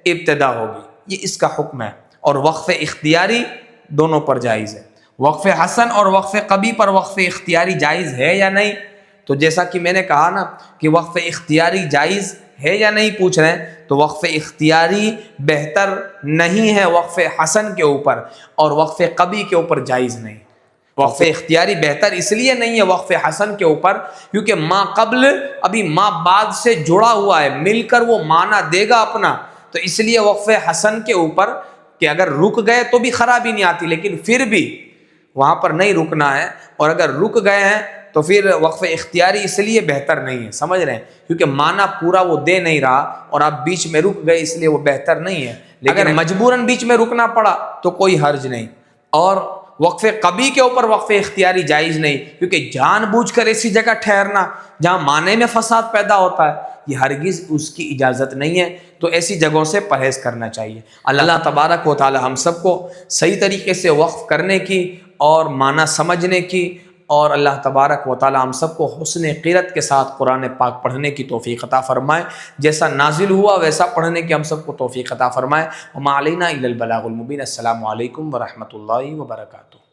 ابتدا ہوگی، یہ اس کا حکم ہے۔ اور وقف اختیاری دونوں پر جائز ہے۔ وقف حسن اور وقف قبی پر وقف اختیاری جائز ہے یا نہیں؟ تو جیسا کہ میں نے کہا نا کہ وقف اختیاری جائز ہے یا نہیں پوچھ رہے ہیں، تو وقف اختیاری بہتر نہیں ہے وقف حسن کے اوپر، اور وقف قبی کے اوپر جائز نہیں۔ وقف اختیاری بہتر اس لیے نہیں ہے وقف حسن کے اوپر کیونکہ ما قبل ابھی ما بعد سے جڑا ہوا ہے، مل کر وہ معنی دے گا اپنا، تو اس لیے وقف حسن کے اوپر کہ اگر رک گئے تو بھی خرابی نہیں آتی، لیکن پھر بھی وہاں پر نہیں رکنا ہے، اور اگر رک گئے ہیں تو پھر وقف اختیاری اس لیے بہتر نہیں ہے، سمجھ رہے ہیں، کیونکہ معنی پورا وہ دے نہیں رہا اور آپ بیچ میں رک گئے، اس لیے وہ بہتر نہیں ہے، لیکن اگر مجبوراً بیچ میں رکنا پڑا تو کوئی حرج نہیں۔ اور وقف قبی کے اوپر وقف اختیاری جائز نہیں، کیونکہ جان بوجھ کر ایسی جگہ ٹھہرنا جہاں معنی میں فساد پیدا ہوتا ہے، یہ ہرگز اس کی اجازت نہیں ہے، تو ایسی جگہوں سے پرہیز کرنا چاہیے۔ اللہ تبارک و تعالی ہم سب کو صحیح طریقے سے وقف کرنے کی اور معنی سمجھنے کی، اور اللہ تبارک و تعالی ہم سب کو حسن قرأت کے ساتھ قرآن پاک پڑھنے کی توفیق عطا فرمائے، جیسا نازل ہوا ویسا پڑھنے کی ہم سب کو توفیق عطا فرمائے۔ وما علینا الا البلاغ المبین۔ السلام علیکم ورحمۃ اللہ وبرکاتہ۔